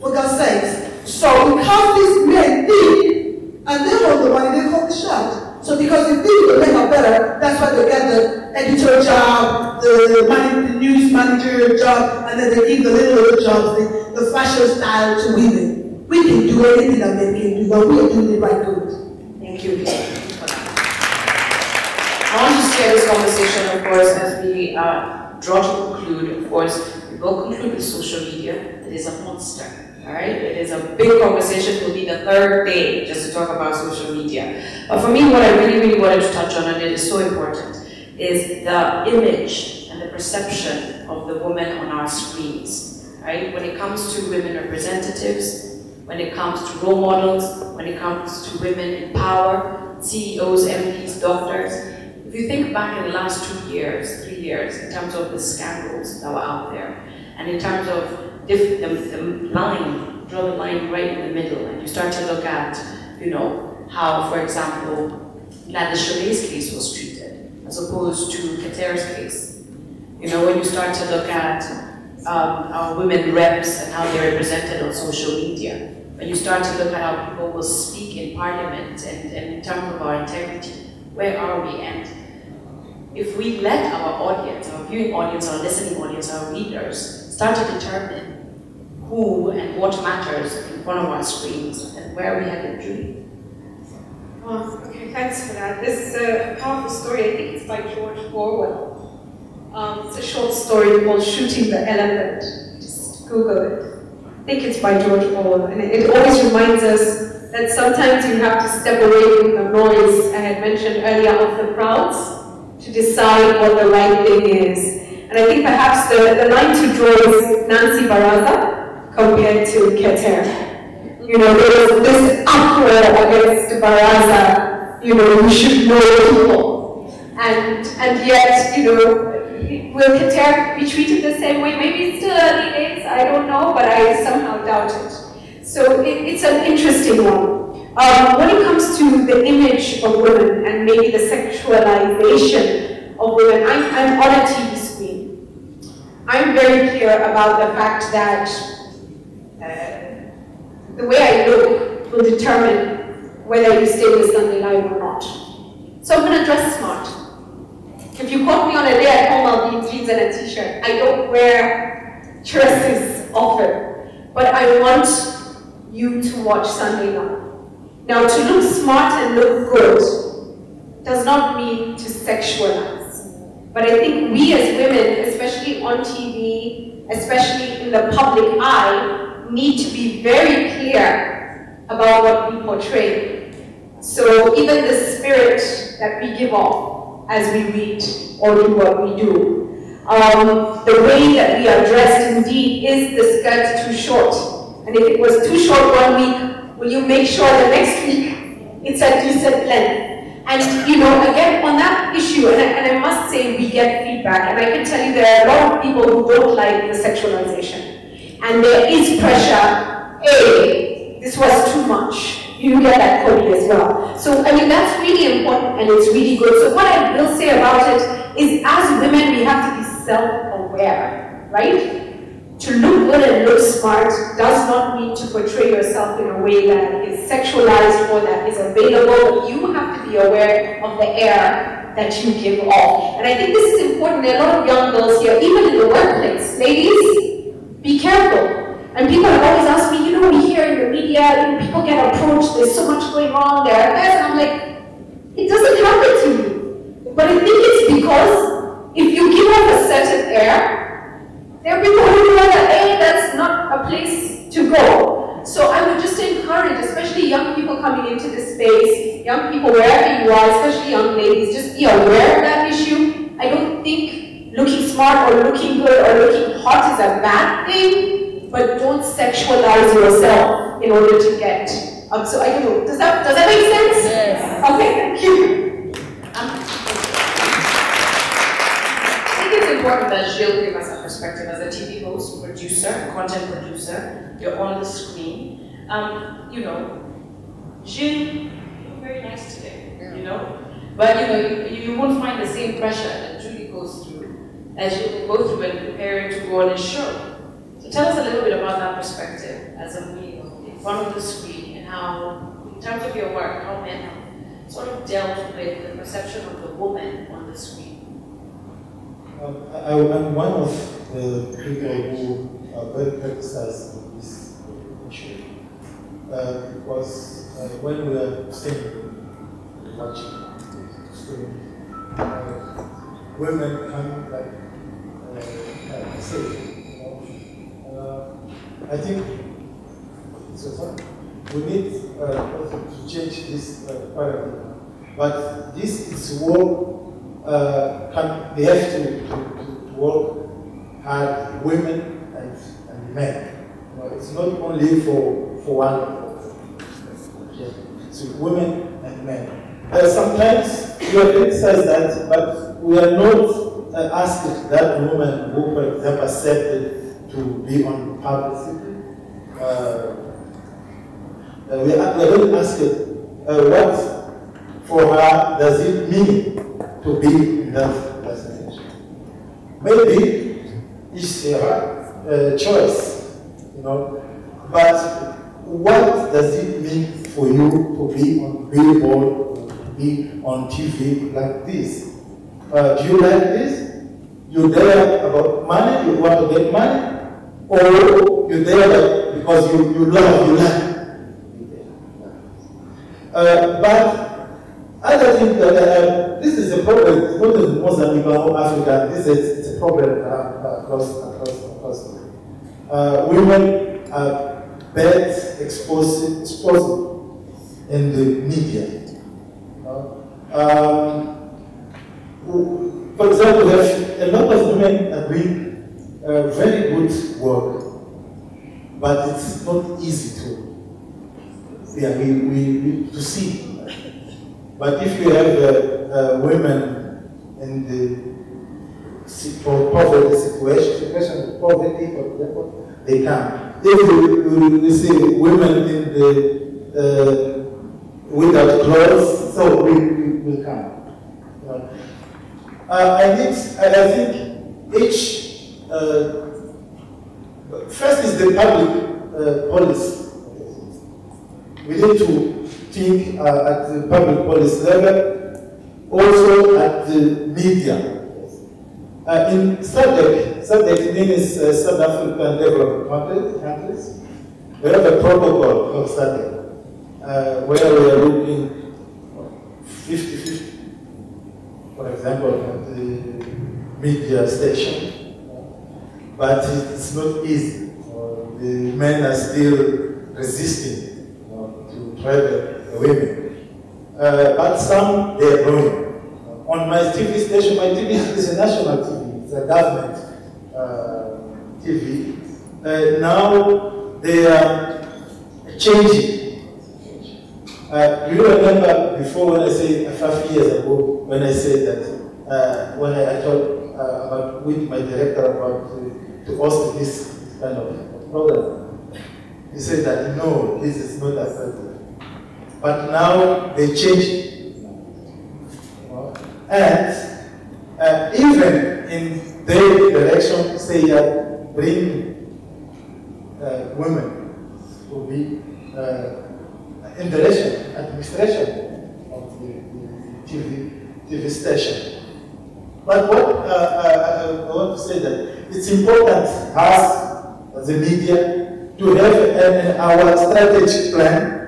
For God's sakes. So because these men think, and they hold the money, they call the shot. So because they think the men are better, that's why they get the editor job, the news manager job, and then they give the little jobs, the fashion style to women. We can do anything that men can do, but we are doing it right good. Thank you. I want to steer this conversation, of course, as we draw to conclude, of course, we will conclude with social media. It is a monster, all right? It is a big conversation. It will be the third day just to talk about social media. But for me, what I really, really wanted to touch on, and it is so important, is the image and the perception of the woman on our screens, right? When it comes to women representatives, when it comes to role models, when it comes to women in power, CEOs, MPs, doctors. If you think back in the last 2 years, 3 years, in terms of the scandals that were out there, and in terms of the line, draw the line right in the middle, and you start to look at, you know, how, for example, Gladys Chalet's case was treated, as opposed to Kater's case. You know, when you start to look at our women reps and how they're represented on social media, when you start to look at how people will speak in parliament and in terms of our integrity, where are we? And if we let our audience, our viewing audience, our listening audience, our readers, start to determine who and what matters in front of our screens, and where we headed, Julie? Okay, thanks for that. This powerful story, I think it's by George Orwell. It's a short story called Shooting the Elephant. Just Google it. I think it's by George Orwell, and it always reminds us that sometimes you have to step away from the noise I had mentioned earlier of the crowds to decide what the right thing is. And I think perhaps the line to draw is Nancy Baraza compared to Keter. You know, there was this uproar against Baraza, you know, we should know people. And yet, you know, will Keter be treated the same way? Maybe it's still early days, I don't know, but I somehow doubt it. So it's an interesting one. When it comes to the image of women and maybe the sexualization of women, I'm on a TV screen. I'm very clear about the fact that the way I look will determine whether you stay with Sunday Live or not. So I'm going to dress smart. If you caught me on a day at home, I'll be in jeans and a t-shirt. I don't wear dresses often, but I want you to watch Sunday Night. Now, to look smart and look good does not mean to sexualize. But I think we as women, especially on TV, especially in the public eye, need to be very clear about what we portray. So even the spirit that we give off as we read or do what we do. The way that we are dressed, indeed, is the skirt too short? And if it was too short 1 week, will you make sure the next week it's a decent length? And you know, again, on that issue, and I must say we get feedback, and I can tell you there are a lot of people who don't like the sexualization. And there is pressure, hey, this was too much. You get that Cody as well. So, I mean, that's really important and it's really good. So what I will say about it is, as women, we have to be self-aware, right? To look good and look smart does not mean to portray yourself in a way that is sexualized or that is available. You have to be aware of the air that you give off. And I think this is important. There are a lot of young girls here, even in the workplace. Ladies, be careful. And people have always asked me, you know, we hear in the media, people get approached, there's so much going on there. And I'm like, it doesn't happen to you. But I think it's because if you give off a certain air, there are people who know that, hey, that's not a place to go. So I would just encourage, especially young people coming into this space, young people wherever you are, especially young ladies, just be aware of that issue. I don't think looking smart or looking good or looking hot is a bad thing. But don't sexualize yourself in order to get up. So I don't know, does that make sense? Yes. Okay, thank you. I think it's important that Gilles gave us a perspective as a TV host, producer, content producer. You're on the screen. You know, Gilles, you're very nice today, you know? But you know, you won't find the same pressure that Julie goes through as you will go through when preparing to go on a show. Tell us a little bit about that perspective as a male in front of the screen, and how, in terms of your work, how men have sort of dealt with the perception of the woman on the screen. I'm one of the people who are very criticized on this issue. Because when we are staying watching the screen, women come like safe. I think we need to change this paradigm. But this is work, we have to work hard, women and men. It's not only for one, it's women and men. Sometimes we have criticized that, but we are not asked that woman who, for example, accepted to be on publicity. We are not asked what for her does it mean to be in that situation. Maybe it's her choice, but what does it mean for you to be on billboard, to be on TV like this? Do you like this? You're there about money, you want to get money? Or you're there because you like? But other things that this is a problem, it's not in Mozambique or Africa, it's a problem across. Women are bad exposed in the media. For example, a lot of women are doing very good work, but it's not easy to see. But if you have women in the poverty situation of poverty, for example, they come. If you see women in the without clothes, so we will come. I think each first is the public policy. We need to think at the public policy level, also at the media. In SADC means South African development countries, we have a protocol of SADC where we are looking 50-50. For example, at the media station, but it's not easy. The men are still resisting to travel the women. But some, they are growing. On my TV station, my TV is a national TV, it's a government TV. Now they are changing. Do you remember before when I said 5 years ago, when I said that, when I talked about with my director about to host this kind of program, he said that no, this is not acceptable. But now they changed. And even in their direction, say bring women to be in the administration of the TV station. But what I want to say that it's important us as the media to have in our strategic plan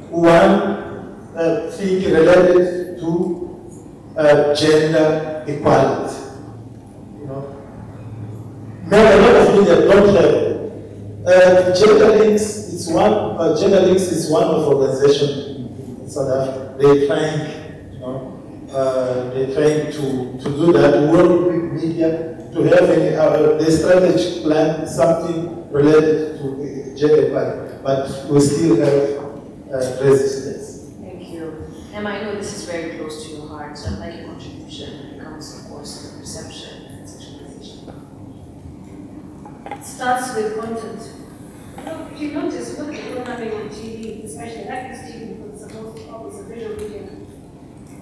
one thing related to gender equality. Maybe a lot of media don't have. Gender Links is one of the organizations in South Africa. They're trying to do that, work with media to have the strategic plan, something related to gender equality. But we still have resistance. Thank you. Emma, I know this is very close to your heart, so I'd like your contribution when it comes, of course, to perception and sexualization. It starts with content. If you notice what the programming on TV, especially that is TV because it's supposed to always a visual media.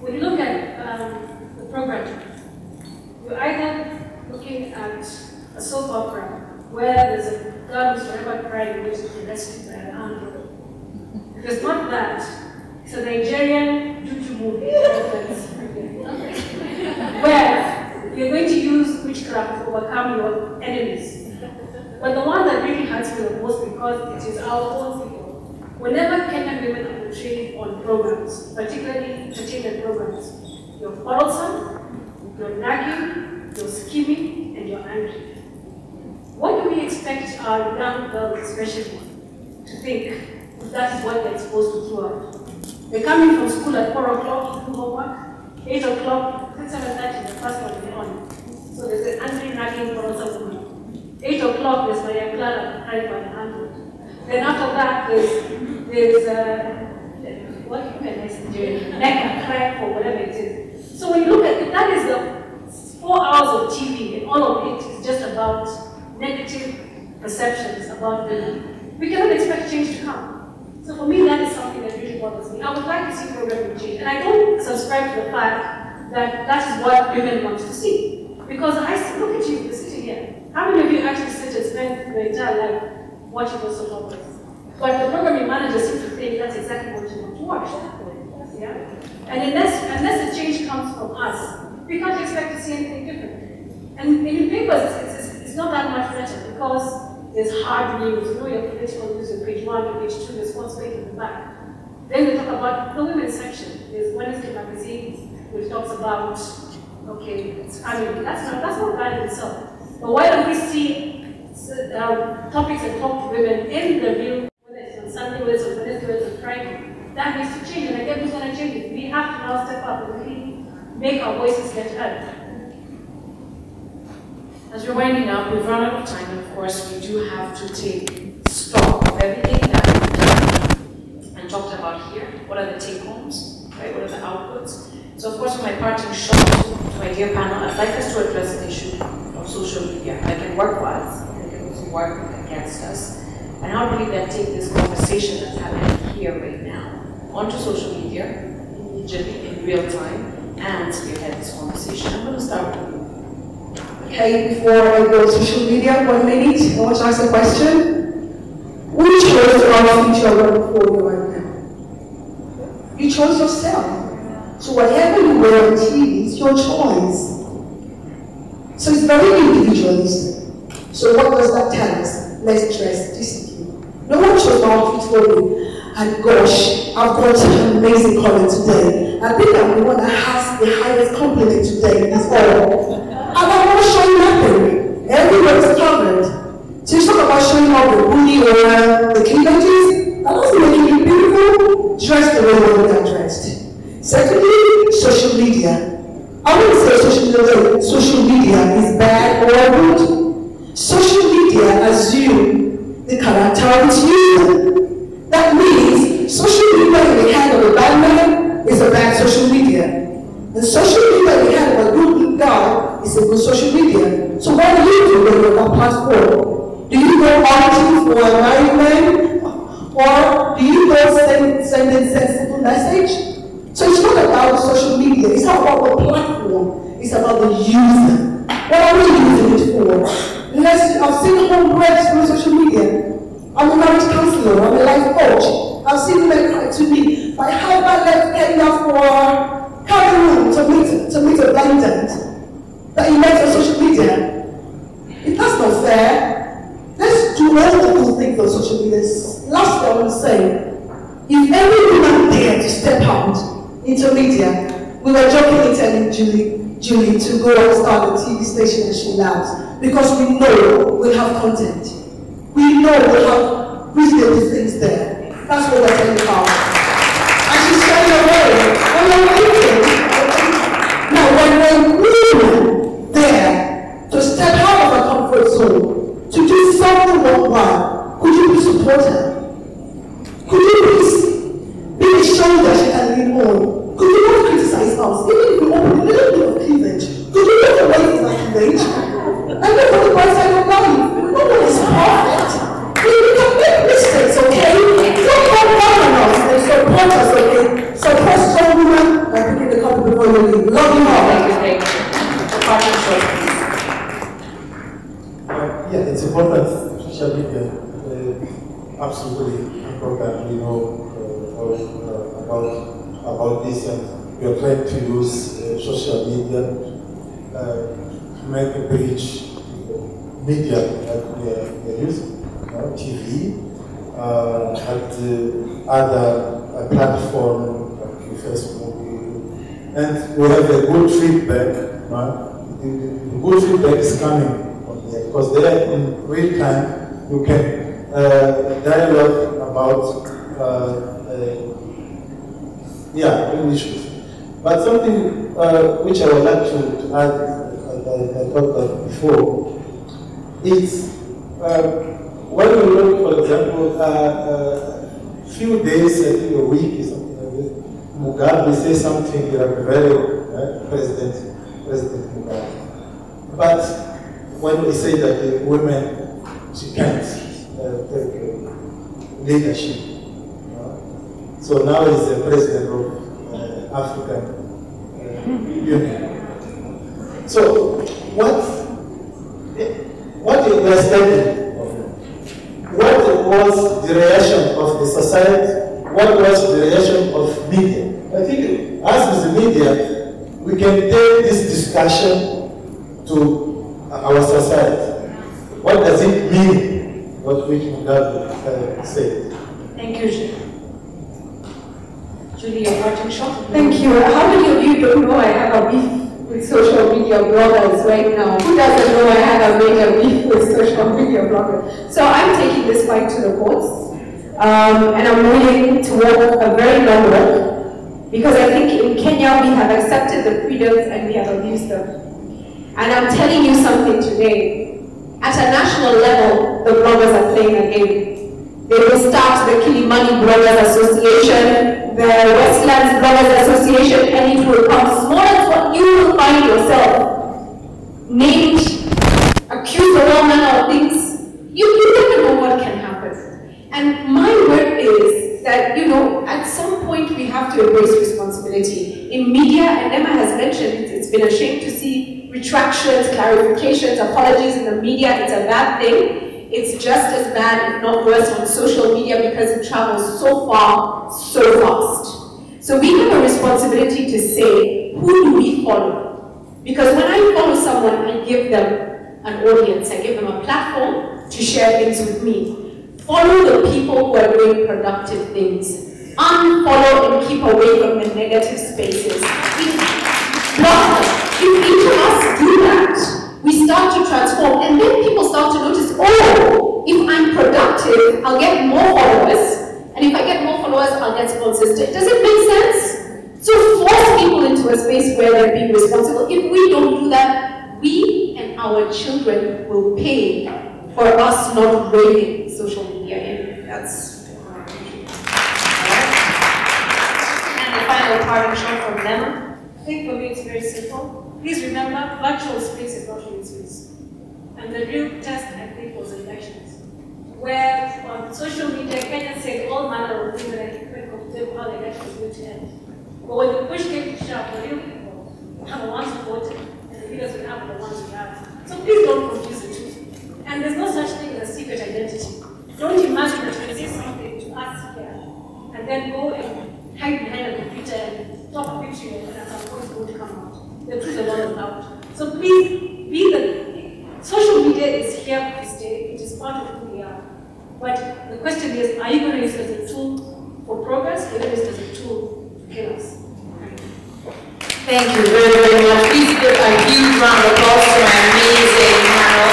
When you look at the program, you're either looking at a soap opera where there's a girl who's forever crying which is rescued by an android. If it's not that, it's a Nigerian juju movie where you're going to use witchcraft to overcome your enemies. But the one that really hurts me the most because it is our own people. Whenever Kenyan women are portrayed on programs, particularly entertainment programs, you're quarrelsome, you're nagging, you're scheming, and you're angry. expect our young girls especially to think that is what they're exposed to throughout. They're coming from school at 4 o'clock to do homework, 8 o'clock, 7:30, the first one is on. So there's an angry nagging for us. 8 o'clock, there's Maria Clara crying by the 100. Then after that, there's what even is Mecca crying for whatever it is. So when you look at it, that is the 4 hours of TV, and all of it is just about negative perceptions about women. We cannot expect change to come. So for me, that is something that really bothers me. I would like to see programming change, and I don't subscribe to the fact that that is what women want to see. Because I look at you, you're sitting here. How many of you actually sit and spend your entire life watching those soap operas? But the programming manager seems to think that's exactly what you want to watch. Yeah? And unless the change comes from us, we can't expect to see anything different. And in papers, it's not that much better because there's hard news. You know, your political news, your page 1, your page 2, there's one space in the back. Then we talk about the women's section. There's Wednesday magazine, which talks about, okay, it's family. That's not bad in itself. But why don't we see topics that talk to women in the real, whether it's on Sunday, whether it's on Wednesday, whether it's on Friday? That needs to change, and again, who's going to change it? We have to now step up and really make our voices get heard. As we're winding up, we've run out of time, and of course, we do have to take stock of everything that we've done and talked about here. What are the take-homes, right? What are the outputs? So, of course, for my parting shot to my dear panel, I'd like us to address the issue of social media. That can work for us, and it can also work against us. And how do we then take this conversation that's happening here right now onto social media, immediately, in real time, and spearhead this conversation? I'm going to start with you. Okay, before I go to social media, 1 minute, I want to ask a question. Who chose our future right before you right now? You chose yourself. So whatever you wear on TV is your choice. So it's very individualistic. So what does that tell us? Let's dress discipline. No one chose my outfit for me. And gosh, I've got an amazing comment today. I think I'm the one that has the highest compliment today. It's all. And I'm not showing nothing. Everywhere is covered. So you talk about showing off the booty or the cleavages. That doesn't make you beautiful. Dress the way you want to get dressed. Secondly, social media. I wouldn't say social media is bad or good. Social media assumes the character of its user. That means social media in the hand of a bad man is a bad social media. And social media in the hand of a good guy is a good social media. So what do you do when you're on that platform? Do you go auditing for a married man? Or do you go send a sensible message? So it's not about social media, it's not about the platform, it's about the user. What are we using it for? I've seen homebrews on social media. I'm a marriage counselor, I'm a life coach. I've seen men cry to me, my husband left Kenya for Cameroon to meet a blendant that he met on social media. That's not fair. Let's do all the good things on social media. Last thing I want to say, if every woman dared to step out into media, we were joking telling Julie to go and start a TV station that she loves, because we know we have content. We know we have reasonable things there. That's what we're telling about. And she's showing away. And I'm thinking, now when we're women there to step out of her comfort zone, to do something worthwhile, could you please support her? Could you please be the shoulder she can lean on? Could you not criticize us? Even if we open a little bit of cleavage, could you not away from that cleavage? And look at the bright side of life. No one is perfect. We can make mistakes, okay? Don't come down on us and support us, okay? Support strong women by picking the couple before you leave. Love you all. Thank you. Yeah, it's important. Social media, absolutely important. We know about this, and we are trying to use social media to make a bridge media that we are using, TV, and other platforms like Facebook, and we have a good feedback. The good feedback is coming from there. because there in real time you can dialogue about issues. But something which I would like to add, I talked about before, is when we look, for example, few days, I think a week, something like this, Mugabe says something like President Mugabe. But when we say that the women, she can't take leadership. So now he's the president of African Union. So what we are studying, what was the reaction of the society? What was the reaction of media? I think as with the media, we can take this discussion to our society. What does it mean, what which Mugabe said? Thank you, Julie, your parting shot. Thank you. How many of you don't know I have a beef with social media bloggers right now? Who doesn't know I have a major beef with social media bloggers? So I'm taking this fight to the courts, and I'm willing to walk a very long walk, because I think in Kenya we have accepted the freedoms and we have abused them. And I'm telling you something today. At a national level, the bloggers are playing a game. They will start the Kilimani Bloggers Association, the Westlands Bloggers Association, and it will come small as what you will find yourself. Named, accused of all manner of things. You never know what can happen. And my word is that, at some point we have to embrace responsibility. In media, and Emma has mentioned, it's been a shame to see retractions, clarifications, apologies in the media. It's a bad thing. It's just as bad, if not worse, on social media because it travels so far, so fast. So we have a responsibility to say, who do we follow? Because when I follow someone, I give them an audience. I give them a platform to share things with me. Follow the people who are doing productive things. Unfollow and keep away from the negative spaces. Block them. If each of us do that, we start to transform, and then people start to notice, oh, if I'm productive, I'll get more followers, and if I get more followers, I'll get sponsors. Does it make sense? So force people into a space where they're being responsible. If we don't do that, we and our children will pay for us not raiding social media. And that's... And the final parting shot from Emma. I think for me it's very simple. Please remember, virtual space is not real space. And the real test, I think, was elections. Where on social media, Kenyans said all manner of things that I think quite comfortable how the election was going to end. But when the push came to shove, the real people are the ones who voted, and the leaders we have are the ones we have. So please don't confuse the two. And there's no such thing as a secret identity. Don't imagine that you say something to us here, and then go and hide behind a computer and talk picture, and at some point it's going to come out. The truth is out. So please, social media is here to stay. It is part of who we are. But the question is, are you going to use it as a tool for progress, or use it as a tool to kill us? Thank you very, very much. Please give a huge round of applause to my amazing panel.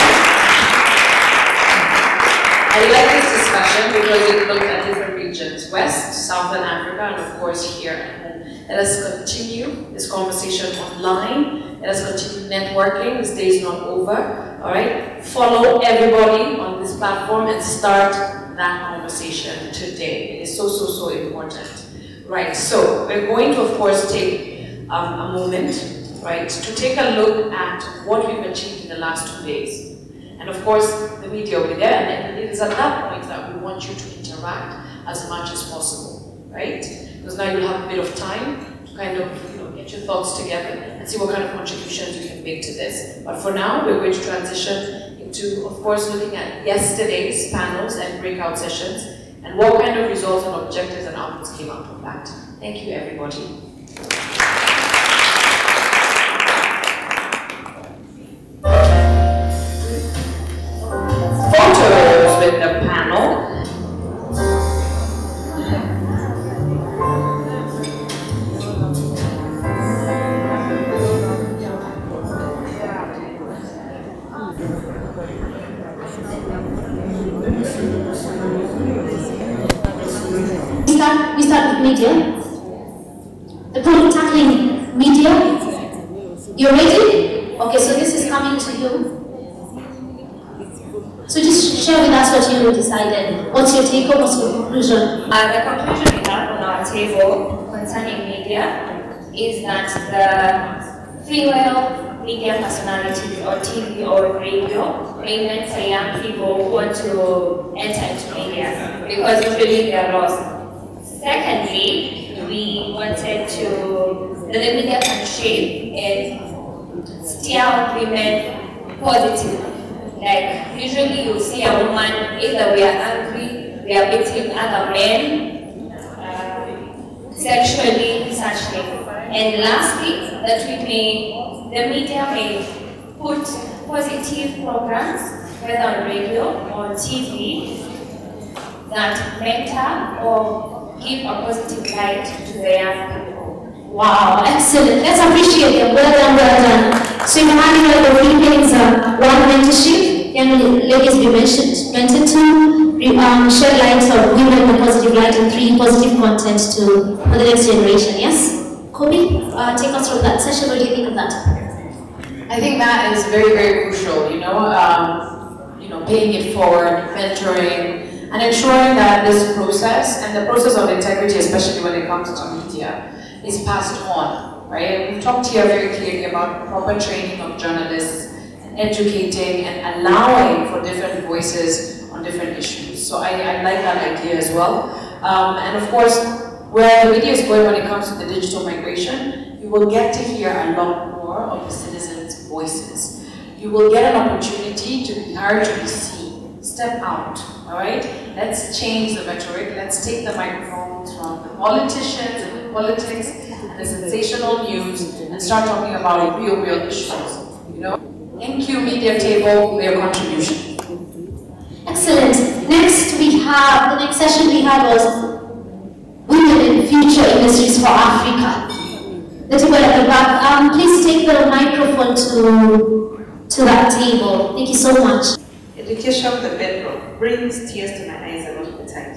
I like this discussion because it looked at different regions, West, Southern Africa, and of course here at home. Let us continue this conversation online. Let us continue networking. This day is not over. All right? Follow everybody on this platform and start that conversation today. It is so, so, so important. Right, so we're going to, of course, take a moment, right, to take a look at what we've achieved in the last 2 days. And of course, the media will be there, and it is at that point that we want you to interact as much as possible, right? Because now you'll have a bit of time to kind of, get your thoughts together and see what kind of contributions you can make to this. But for now, we're going to transition into, of course, looking at yesterday's panels and breakout sessions, and what kind of results and objectives and outputs came out of that. Thank you, everybody. Photos with the panel. media. The problem tackling media. You're ready? Okay, so this is coming to you. So just share with us what you decided. What's your take home? What's your conclusion? The conclusion we have on our table concerning media is that the female media personalities or TV or radio may mentor young people who want to enter into media because usually they are lost. Secondly, we wanted that the media can shape and steer women positively. Like, usually you see a woman, either we are angry, we are beating other men, sexually, such things. And lastly, that the media may put positive programs, whether on radio or TV, that mentor or give a positive light to the young people. Wow, excellent. Let's appreciate them. Well done, well done. So you're having like the Philippines one mentorship, young ladies we mentored to shed light on women with positive light and 3 positive content for the next generation, yes? Kobe, take us through that session. What do you think of that? I think that is very, very crucial, paying it forward, mentoring, and ensuring that this process, and the process of integrity, especially when it comes to media, is passed on, right? We've talked here very clearly about proper training of journalists, and educating and allowing for different voices on different issues. So I like that idea as well. And of course, where the media is going when it comes to the digital migration, you will get to hear a lot more of the citizens' voices. You will get an opportunity to be heard, to be seen. Step out, all right? Let's change the rhetoric. Let's take the microphones from the politicians and the politics and the sensational news and start talking about real issues, NQ Media Table, their contribution. Excellent. The next session we had was Women in Future Industries for Africa. The table at the back, please take the microphone to that table. Thank you so much. Education, the bedrock, brings tears to my eyes a lot of the time.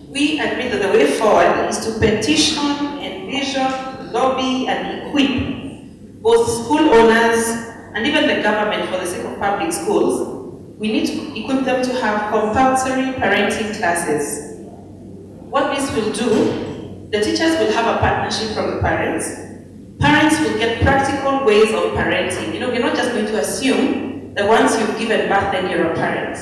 We agree that the way forward is to petition, envision, lobby, and equip both school owners and even the government for the sake of public schools. We need to equip them to have compulsory parenting classes. What this will do, the teachers will have a partnership from the parents. Parents will get practical ways of parenting. We're not just going to assume that once you've given birth, then you're a parent.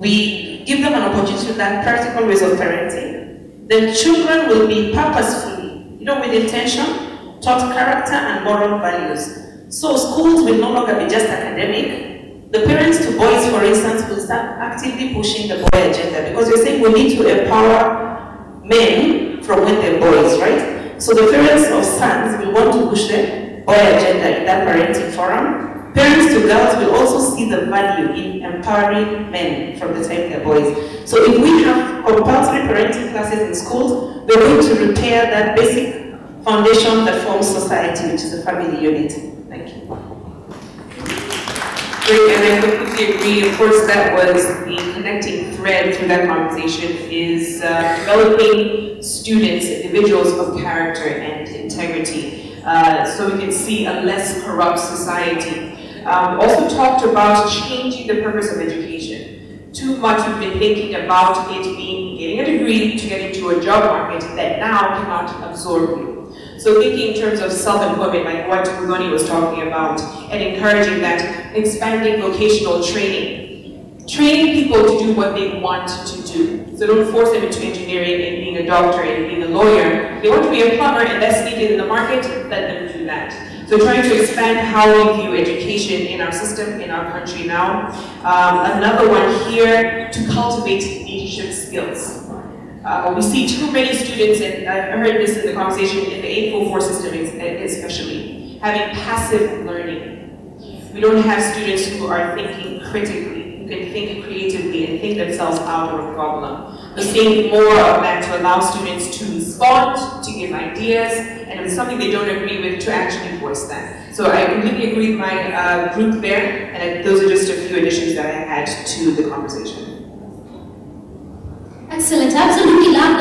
We give them an opportunity to learn practical ways of parenting. Then children will be purposefully, with intention, taught character and moral values. So schools will no longer be just academic. The parents to boys, for instance, will start actively pushing the boy agenda because you're saying we need to empower men from when they're boys, right? So the parents of sons will want to push the boy agenda in that parenting forum. Parents to girls will also see the value in empowering men from the time they're boys. So if we have compulsory parenting classes in schools, we're going to repair that basic foundation that forms society, which is the family unit. Thank you. Great, and I completely agree. Of course, that was the connecting thread through that conversation is developing students, individuals of character and integrity, so we can see a less corrupt society. We also talked about changing the purpose of education. Too much we've been thinking about it being getting a degree to get into a job market that now cannot absorb you. So thinking in terms of self-employment, like what Rugoni was talking about, and encouraging that, expanding vocational training. Training people to do what they want to do. So don't force them into engineering and being a doctor and being a lawyer. They want to be a plumber and that's needed in the market, let them do that. So trying to expand how we view education in our system, in our country now. Another one here, to cultivate leadership skills. We see too many students, and I heard this in the conversation, in the 844 system especially, having passive learning. We don't have students who are thinking critically, who can think creatively and think themselves out of a problem. We think more of that to allow students to respond, to give ideas, and if it's something they don't agree with, to actually voice that. So I completely agree with my group there, and those are just a few additions that I had to the conversation. Excellent. Excellent. I absolutely love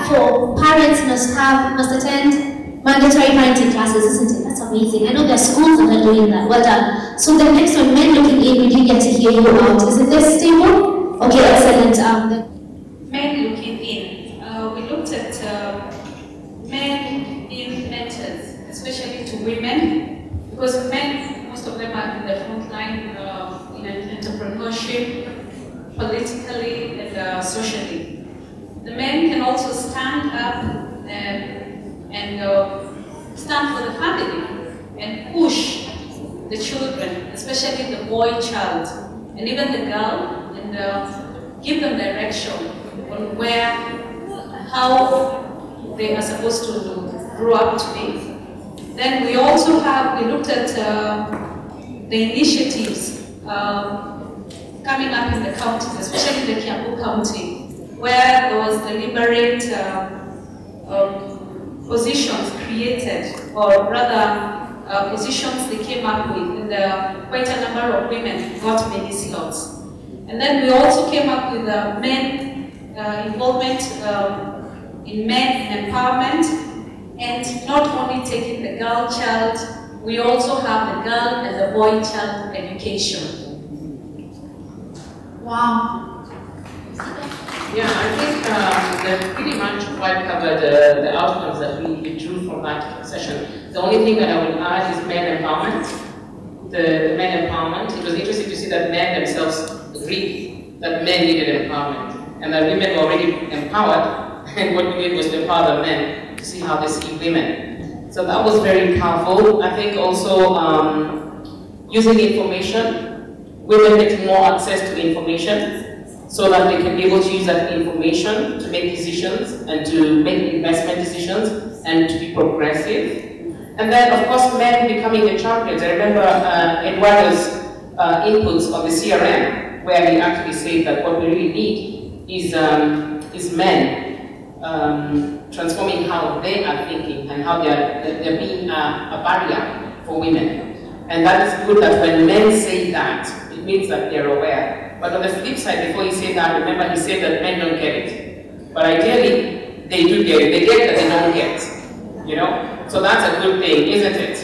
for parents must attend mandatory parenting classes, isn't it? That's amazing. I know there are schools that are doing that. Well done. So the next one, men looking in, we didn't get to hear you out. Is it this table? Okay, excellent. Men looking in. We looked at men being mentors, especially to women, because men, most of them are in the front line in entrepreneurship, politically and socially. The men can also stand up and stand for the family and push the children, especially the boy child, and even the girl, and give them direction on how they are supposed to grow up to be. Then we also we looked at the initiatives coming up in the counties, especially the Kiambu County, where there was deliberate positions created, or rather positions they came up with, and quite a number of women got many slots. And then we also came up with men involvement in men empowerment, and not only taking the girl child, we also have the girl and the boy child education. Wow. Yeah, I think that pretty much quite covered the outcomes that we drew from that session. The only thing that I would add is men empowerment. The men empowerment. It was interesting to see that men themselves agreed that men needed empowerment, and that women were already empowered, and what we did was to empower the men to see how they see women. So that was very powerful. I think also using information, women getting more access to information, so that they can be able to use that information to make decisions and to make investment decisions and to be progressive. And then, of course, men becoming the champions. I remember Eduardo's inputs on the CRM, where he actually said that what we really need is men transforming how they are thinking and how they're being a barrier for women. And that is good that when men say that, it means that they're aware. But on the flip side, before he said that, remember he said that men don't get it. But ideally, they do get it. They get that they don't get, you know? So that's a good thing, isn't it?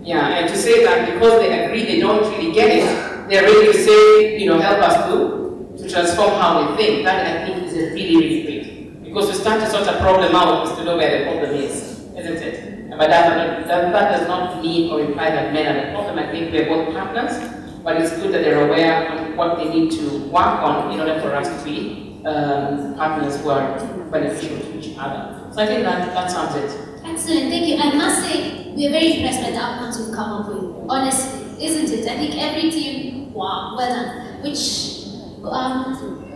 Yeah, and to say that because they agree they don't really get it, they're ready to say, you know, help us to transform how we think. That I think is really, really great. Because we start to sort a problem out is to know where the problem is, isn't it? But that does not mean or imply that men are the problem. I think we're both partners. But it's good that they're aware of what they need to work on in order for us to be partners who are beneficial to each other. So I think that sums it. Excellent, thank you. I must say, we are very impressed by the outcomes you've come up with. Honestly, isn't it? I think every team, wow, well done. Which,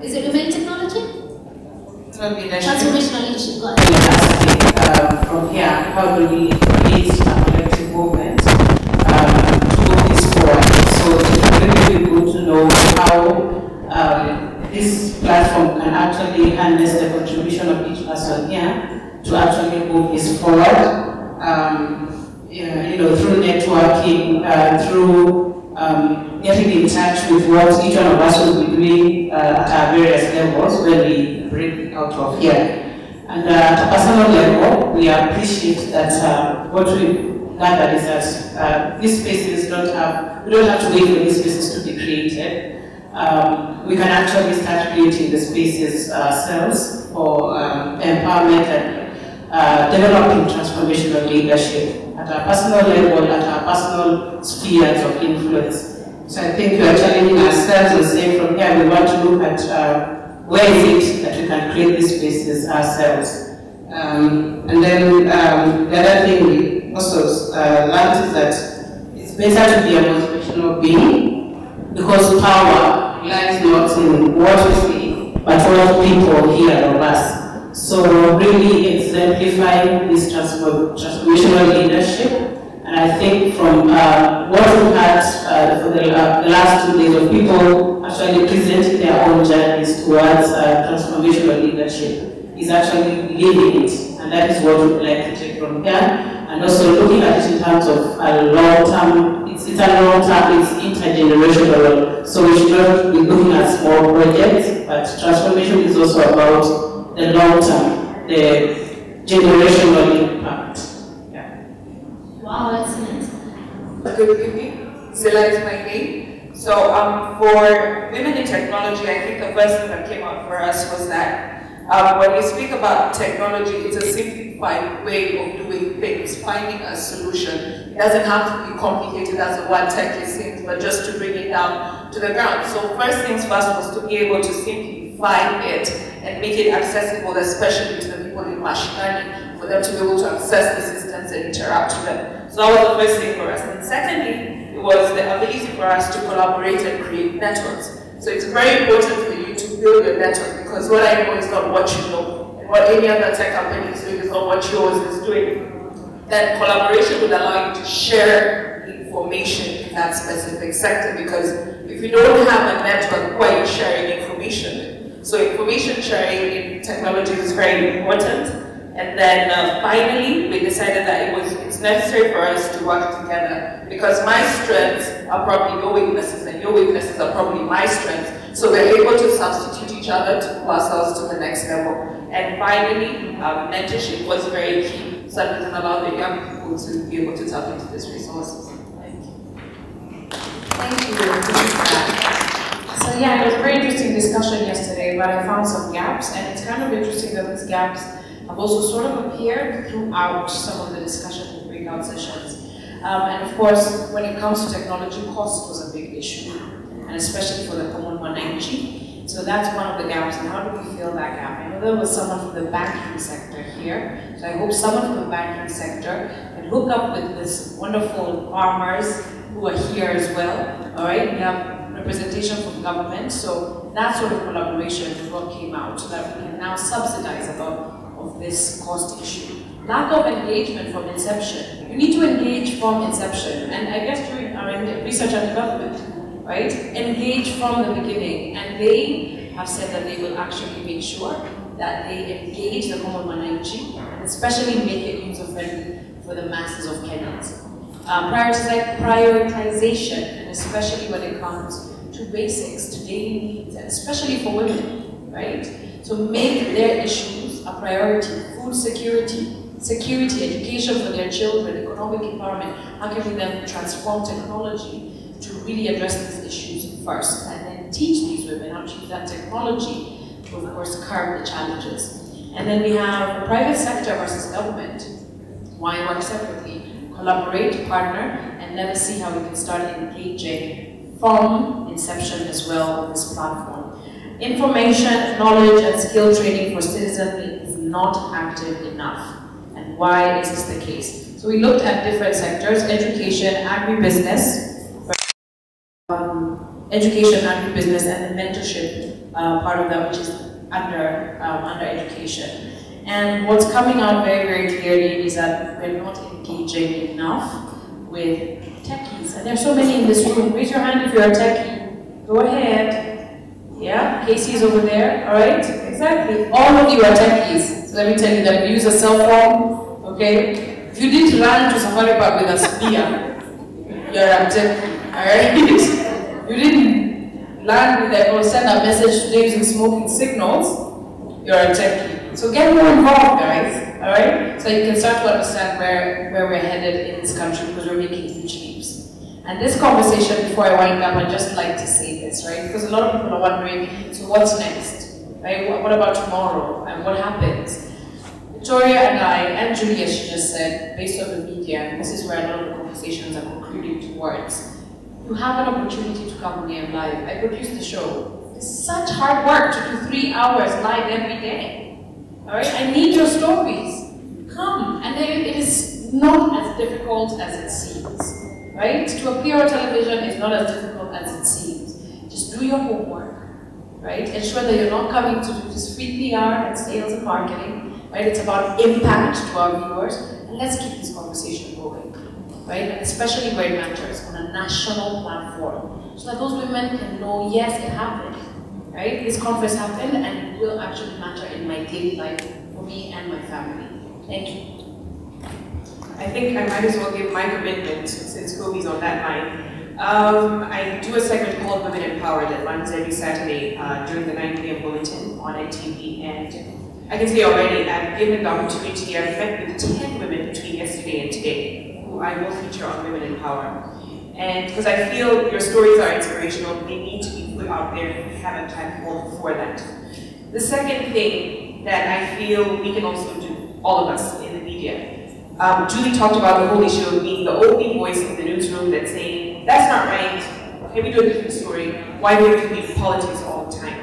is it women technology? Transformational leadership, go ahead. From here, how do we create a collective movement to move this forward? So it's really good to know how this platform can actually harness the contribution of each person here to actually move this forward. You know, through networking, through getting in touch with what each one of us will be doing at our various levels when we break out of here. And at a personal level, we appreciate that what we gathered is that these spaces we don't have to wait for these spaces to be created. We can actually start creating the spaces ourselves for empowerment and developing transformational leadership at our personal level, at our personal spheres of influence. So I think we are challenging ourselves and saying from here we want to look at where is it that we can create these spaces ourselves. And then the other thing we also learned is that it's better to be a motivational being, because power lies not in what we see, but what people hear of us. So really exemplifying this transformational leadership. And I think from what we've had for the last 2 days of people actually presenting their own journeys towards transformational leadership is actually living it. And that is what we'd like to take from here. And also looking at it in terms of a long-term, it's a long-term, it's intergenerational. So we should not be looking at small projects, but but transformation is also about the long term, the generational impact. Yeah. Wow, excellent. Good evening. Zilla is my name. So for women in technology, I think the first thing that came out for us was that when we speak about technology, it's a simplified way of doing things, finding a solution. It doesn't have to be complicated as the word tech is saying, but just to bring it down to the ground. So first things first was to be able to simplify it and make it accessible, especially to the people in machine learning, for them to be able to access the systems and interact with them. So that was the first thing for us. And secondly, it was the ability for us to collaborate and create networks. So it's very important for you to build your network, because what I know is not what you know, and what any other tech company is doing is not what yours is doing. Then collaboration would allow you to share information in that specific sector, because if you don't have a network, who are you sharing information with? So information sharing in technology is very important. And then finally, we decided that it's necessary for us to work together, because my strengths are probably your weaknesses and your weaknesses are probably my strengths. So we're able to substitute each other to move ourselves to the next level. And finally, mentorship was very key, so that we can allow the young people to be able to tap into these resources. Thank you. Thank you. So yeah, it was a very interesting discussion yesterday, but I found some gaps, and it's kind of interesting that these gaps have also sort of appeared throughout some of the discussion and breakout sessions. And of course, when it comes to technology, cost was a big issue, and especially for the Common 190. So that's one of the gaps, and how do we fill that gap? I know there was someone from the banking sector here, so I hope someone from the banking sector can hook up with this wonderful farmers who are here as well. All right, we have representation from government, so that sort of collaboration is what came out, so that we can now subsidize of this cost issue. Lack of engagement from inception. You need to engage from inception, and I guess during our research and development, right? Engage from the beginning, and they have said that they will actually make sure that they engage the Common 190, and especially make it user-friendly for the masses of Kenyans. Prioritization, and especially when it comes to basics, to daily needs, and especially for women, right? So make their issues a priority. Food security, education for their children, economic empowerment. How can we then transform technology to really address these issues first, and then teach these women how to use that technology to, of course, curb the challenges. And then we have private sector versus government. Why work separately? Collaborate, partner, and let us see how we can start engaging from inception as well on this platform. Information, knowledge, and skill training for citizenry is not active enough. And why is this the case? So we looked at different sectors: education, agribusiness, and the mentorship part of that, which is under education. And what's coming out very, very clearly is that we're not engaging enough with techies. And there's so many in this room. Raise your hand if you're a techie. Go ahead. Yeah, Casey's over there, all right? Exactly. All of you are techies. So let me tell you that if you use a cell phone, okay? If you didn't run to Safari Park with a spear, you're a techie, all right? You didn't land with that or send a message today using smoking signals, you're a techie. So get more involved, guys, all right? So you can start to understand where we're headed in this country, because we're making huge leaps. And this conversation, before I wind up, I'd just like to say this, right? Because a lot of people are wondering, so what's next, right? What about tomorrow, and what happens? Victoria and I, and Julie, as she just said, based on the media, and this is where a lot of the conversations are concluding towards, you have an opportunity to come here live. I produced the show. It's such hard work to do 3 hours live every day. All right, I need your stories. Come, and it is not as difficult as it seems, right? To appear on television is not as difficult as it seems. Just do your homework, right? Ensure that you're not coming to do this free PR and sales and marketing, right? It's about impact to our viewers, and let's keep this conversation going, right? And especially where it matters, on a national platform, so that those women can know, yes, it happened. Right? This conference happened, and it will actually matter in my daily life for me and my family. Thank you. I think I might as well give my commitment, since Kobe's on that line. I do a segment called Women Empowered that runs every Saturday during the 9 p.m. bulletin on NTV, and I can say already I've given the opportunity, I've met with 10 women between yesterday and today who I will feature on Women in Power. And because I feel your stories are inspirational, they need to be put out there if we have a platform for that. The second thing that I feel we can also do, all of us in the media, Julie talked about the whole issue of being the only voice in the newsroom that's saying, that's not right, can we do a different story? Why do we have to be politics all the time?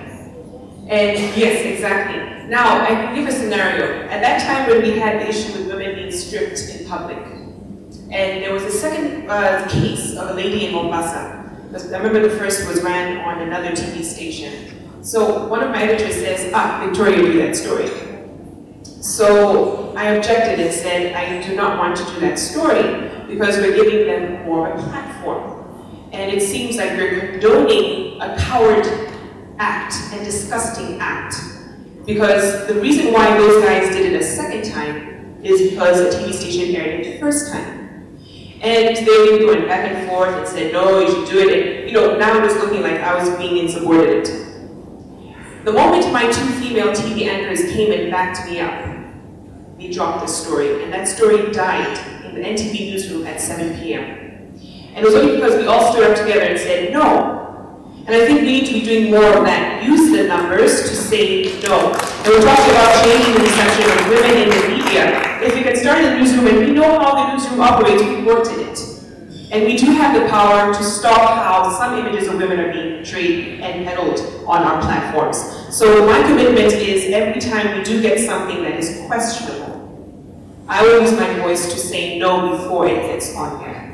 And yes, exactly. Now, I can give a scenario. At that time when we had the issue with women being stripped in public, and there was a second case of a lady in Mombasa. I remember the first was ran on another TV station. So one of my editors says, Victoria, do that story. So I objected and said, I do not want to do that story because we're giving them more of a platform. And it seems like we're condoning a coward act and disgusting act. Because the reason why those guys did it a second time is because a TV station aired it the first time. And they've been going back and forth and said, no, you should do it. And now it was looking like I was being insubordinate. The moment my 2 female TV anchors came and backed me up, we dropped the story, and that story died in the NTV newsroom at 7 p.m. And it was only because we all stood up together and said no. And I think we need to be doing more of that. Use the numbers to say no. And we're talking about changing the perception of women in the media. If we can start in the newsroom, and we know how the newsroom operates, we worked in it. And we do have the power to stop how some images of women are being portrayed and peddled on our platforms. So my commitment is every time we do get something that is questionable, I will use my voice to say no before it gets on air.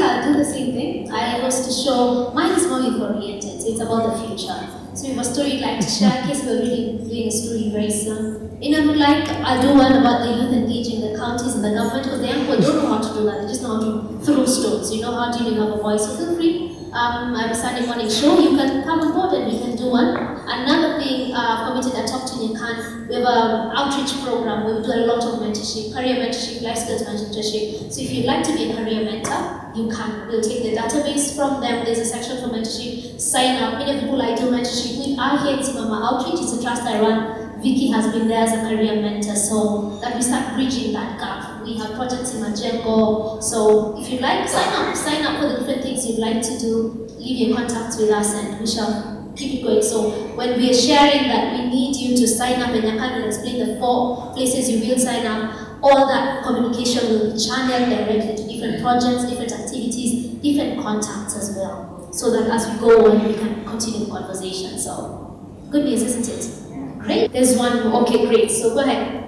I'll do the same thing. I was to show, mine is more youth-oriented, so it's about the future. So if a story you'd like to share, in case we're really doing a story very soon. I would like, I'll do one about the youth engaging the counties and the government, because the young people don't know how to do that, they just know how to throw stones, how do you have a voice, so feel free. I have a Sunday morning show, you can come on board and we can do one. Another thing, committed I talked to Nyakan, we have an outreach program where we do a lot of mentorship, career mentorship, life skills mentorship. So if you'd like to be a career mentor, you can. We'll take the database from them, there's a section for mentorship, sign up. Many people I do mentorship, we are here in Simama Outreach, it's a trust I run. Vicky has been there as a career mentor, so that we start bridging that gap. We have projects in Majengo, so if you'd like, sign up for the different things you'd like to do, leave your contacts with us and we shall keep it going. So when we are sharing that we need you to sign up, and I can explain the 4 places you will sign up, all that communication will be channeled directly to different projects, different activities, different contacts as well, so that as we go on, we can continue the conversation. So, good news, isn't it? Great. There's one more. Okay, great. So go ahead.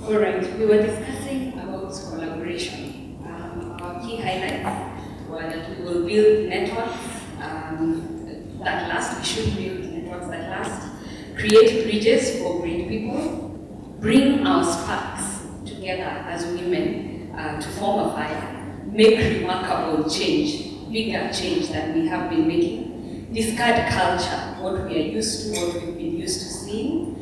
All right. We were discussing about collaboration. Our key highlights were that we will build networks that last. We should build networks that last. Create bridges for great people. Bring our sparks together as women to form a fire. Make remarkable change, bigger change than we have been making. Discard culture, what we are used to, what we've been used to seeing.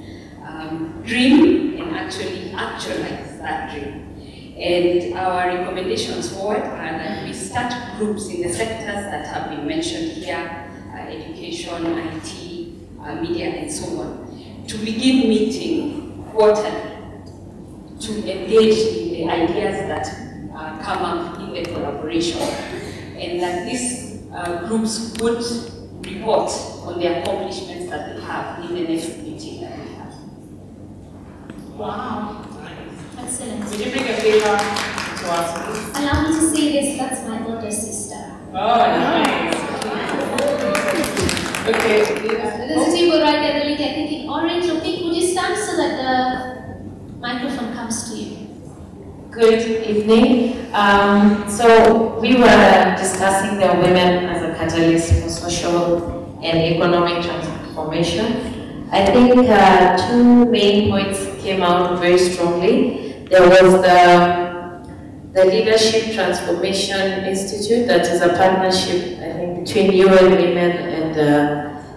Dream and actually actualize that dream. And our recommendations forward are that we start groups in the sectors that have been mentioned here, education, IT, media, and so on, to begin meeting quarterly to engage in the ideas that come up in the collaboration, and that these groups would report on the accomplishments that they have in the next meeting that we have. Wow. Excellent. Would you bring a favor to us, please? Allow me to say this, that's my older sister. Oh, nice. Okay. There's a table right there, the lady, I think in orange or pink. Would you stand so that the microphone comes to you? Good evening. So we were discussing the women as a catalyst for social and economic transformation. I think 2 main points came out very strongly. There was the Leadership Transformation Institute, that is a partnership, I think, between UN Women and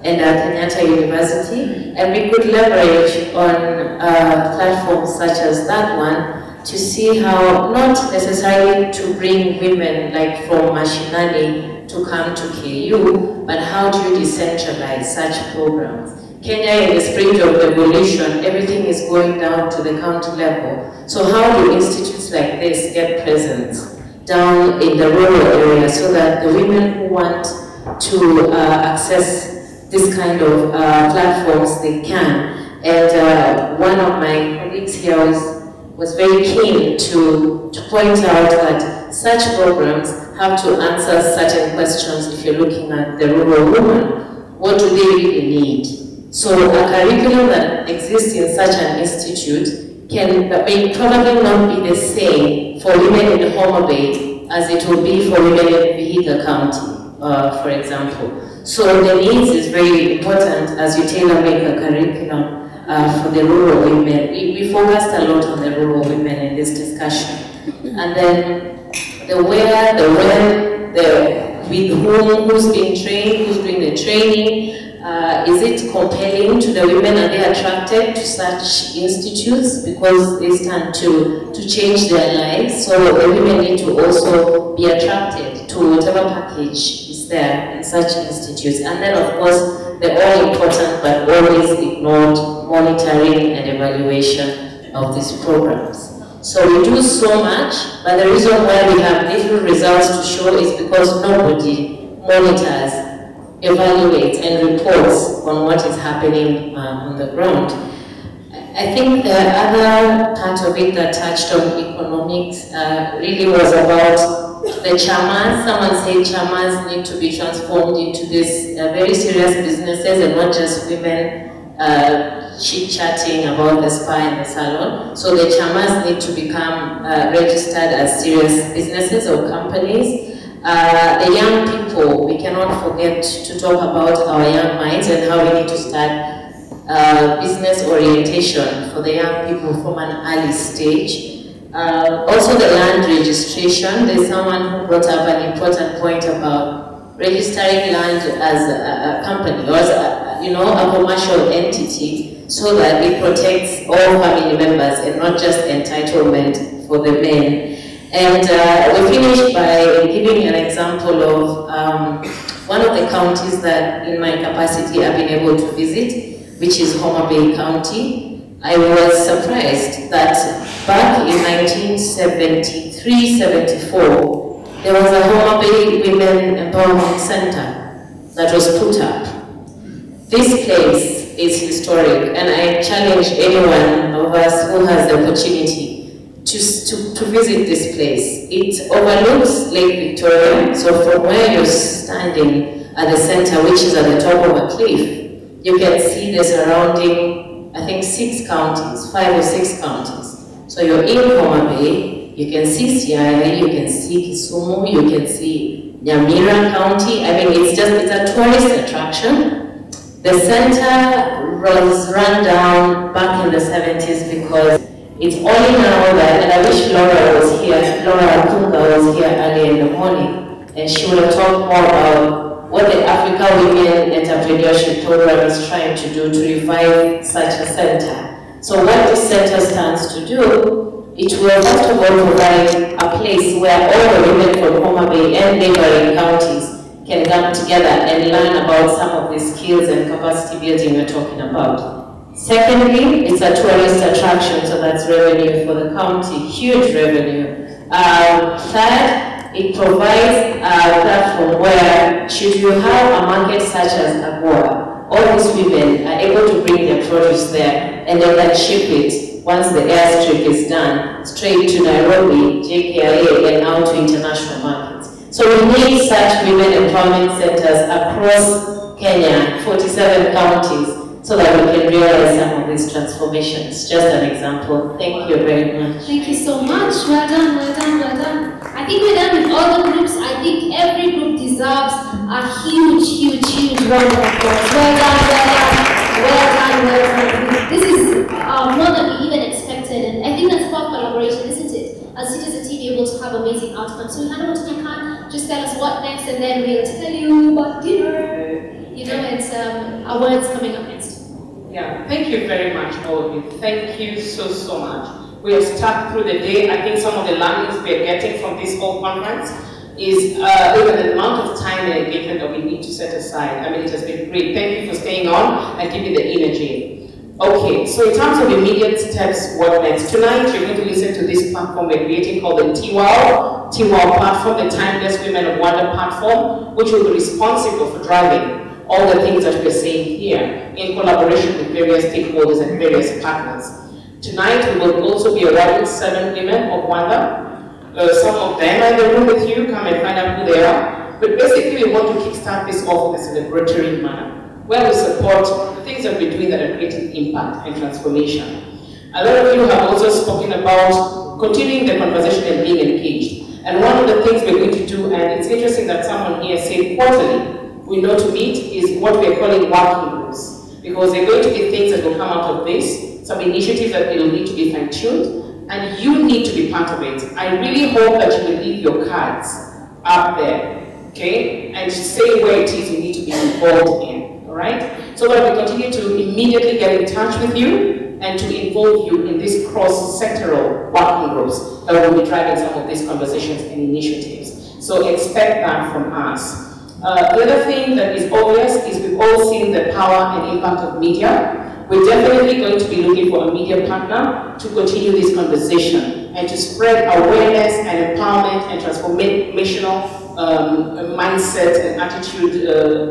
Kenyatta University, and we could leverage on platforms such as that one to see how, not necessarily to bring women like from mashinani to come to KU, but how do you decentralize such programs? Kenya, in the spirit of revolution, everything is going down to the county level. So how do institutes like this get presence down in the rural area so that the women who want to access this kind of platforms, they can? And one of my colleagues here was very keen to point out that such programs have to answer certain questions if you're looking at the rural woman. What do they really need? So a curriculum that exists in such an institute can probably not be the same for women in Homa Bay as it will be for women in Vihiga County, for example. So the needs is very important as you tailor-make a curriculum for the rural women. We focused a lot on the rural women in this discussion. And then the where, the when, with whom, who's being trained, who's doing the training. Is it compelling to the women? Are they attracted to such institutes because they stand to change their lives? So the women need to also be attracted to whatever package is there in such institutes. And then of course, the all-important but always ignored monitoring and evaluation of these programs. So we do so much, but the reason why we have little results to show is because nobody monitors, evaluates and reports on what is happening on the ground. I think the other part of it that touched on economics really was about the chamas. Someone said chamas need to be transformed into these very serious businesses and not just women chit-chatting about the spa and the salon. So the chamas need to become registered as serious businesses or companies. The young people, we cannot forget to talk about our young minds and how we need to start business orientation for the young people from an early stage. Also the land registration, there's someone who brought up an important point about registering land as a company or as a commercial entity so that it protects all family members and not just entitlement for the men. And we finished by giving an example of one of the counties that in my capacity I've been able to visit, which is Homa Bay County. I was surprised that back in 1973-74, there was a Homa Bay Women Empowerment Center that was put up. This place is historic, and I challenge anyone of us who has the opportunity to visit this place. It overlooks Lake Victoria, so from where you're standing at the center, which is at the top of a cliff, you can see the surrounding, I think 6 counties, 5 or 6 counties. So you're in Homa Bay, you can see Siaya, you can see Kisumu, you can see Nyamira County. I mean, it's a tourist attraction. The center was run down back in the 70s because it's only now that, and I wish Laura was here, Laura Atunga was here early in the morning, and she would have talked more about what the Africa Women Entrepreneurship Program is trying to do to revive such a center. So what this center stands to do, it will first of all provide a place where all the women from Homa Bay and neighboring counties can come together and learn about some of the skills and capacity building we're talking about. Secondly, it's a tourist attraction, so that's revenue for the county, huge revenue. Third, it provides a platform where, should you have a market such as Agua, all these women are able to bring their produce there and they can ship it once the airstrip is done, straight to Nairobi, JKIA, and out to international markets. So we need such women empowerment centers across Kenya, 47 counties, so that we can realize some of these transformations. Just an example. Thank you very much. Thank you so much. Well done, well done, well done. I think we're done with all the groups. I think every group deserves a huge, huge, huge round of applause. Well done, well done, well done, well done. This is more than we even expected, and I think that's about collaboration, isn't it? As it is a team able to have amazing outcomes. So hand over to Nakan, just tell us what next, and then we'll tell you about dinner. You know, it's awards coming up next. Yeah, thank you very much, all of you. Thank you so, so much. We have stuck through the day. I think some of the learnings we are getting from this whole conference is even the amount of time and engagement that we need to set aside. I mean, it has been great. Thank you for staying on and keeping the energy. Okay, so in terms of immediate steps, what next? Tonight, you're going to listen to this platform we're creating called the TWOW platform, the Timeless Women of Wonder platform, which will be responsible for driving all the things that we're saying here in collaboration with various stakeholders and various partners. Tonight, we will also be awarding 7 women of wonder. Some of them are in the room with you. Come and find out who they are. But basically, we want to kickstart this off in a celebratory manner, where we support the things that we're doing that are creating impact and transformation. A lot of you have also spoken about continuing the conversation and being engaged. And one of the things we're going to do, and it's interesting that someone here said quarterly, we know to meet, is what we're calling working groups. Because there are going to be things that will come out of this, some initiatives that will need to be fine-tuned, and you need to be part of it. I really hope that you will leave your cards up there, okay? And say where it is you need to be involved in, all right? So that we continue to immediately get in touch with you and to involve you in these cross-sectoral working groups that will be driving some of these conversations and initiatives. So expect that from us. The other thing that is obvious is we've all seen the power and impact of media. We're definitely going to be looking for a media partner to continue this conversation and to spread awareness and empowerment and transformational mindset and attitude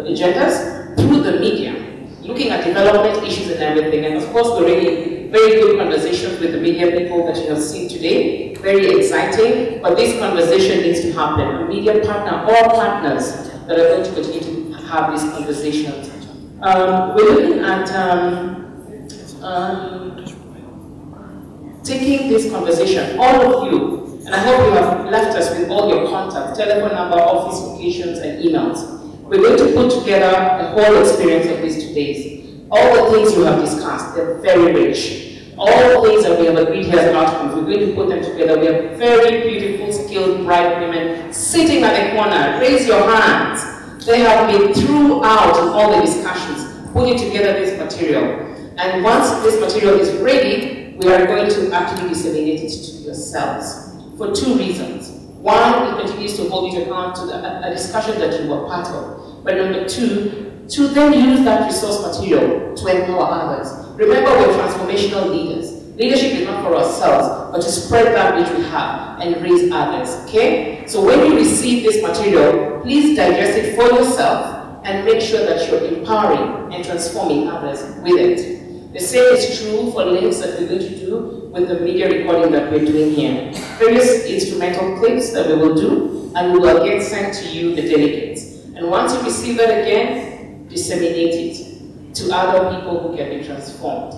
agendas through the media, looking at development issues and everything. And of course, we're really very good conversations with the media people that you have seen today. Very exciting, but this conversation needs to happen. A media partner or partners that are going to continue to have these conversations. We're looking at taking this conversation, all of you, and I hope you have left us with all your contacts, telephone number, office locations, and emails. We're going to put together the whole experience of these 2 days. All the things you have discussed, they're very rich. All the things that we have agreed here as outcomes, we're going to put them together. We have very beautiful, skilled, bright women sitting at the corner. Raise your hands. They have been throughout in all the discussions, putting together this material. And once this material is ready, we are going to actually disseminate it to yourselves for 2 reasons. One, it continues to hold you to account to a discussion that you were part of. But number 2, to then use that resource material to empower others. Remember, we're transformational leaders. Leadership is not for ourselves, but to spread that which we have and raise others, okay? So when you receive this material, please digest it for yourself and make sure that you're empowering and transforming others with it. The same is true for links that we're going to do with the media recording that we're doing here. Various instrumental clips that we will do, and we will get sent to you, the delegates. And once you receive that again, disseminate it to other people who can be transformed.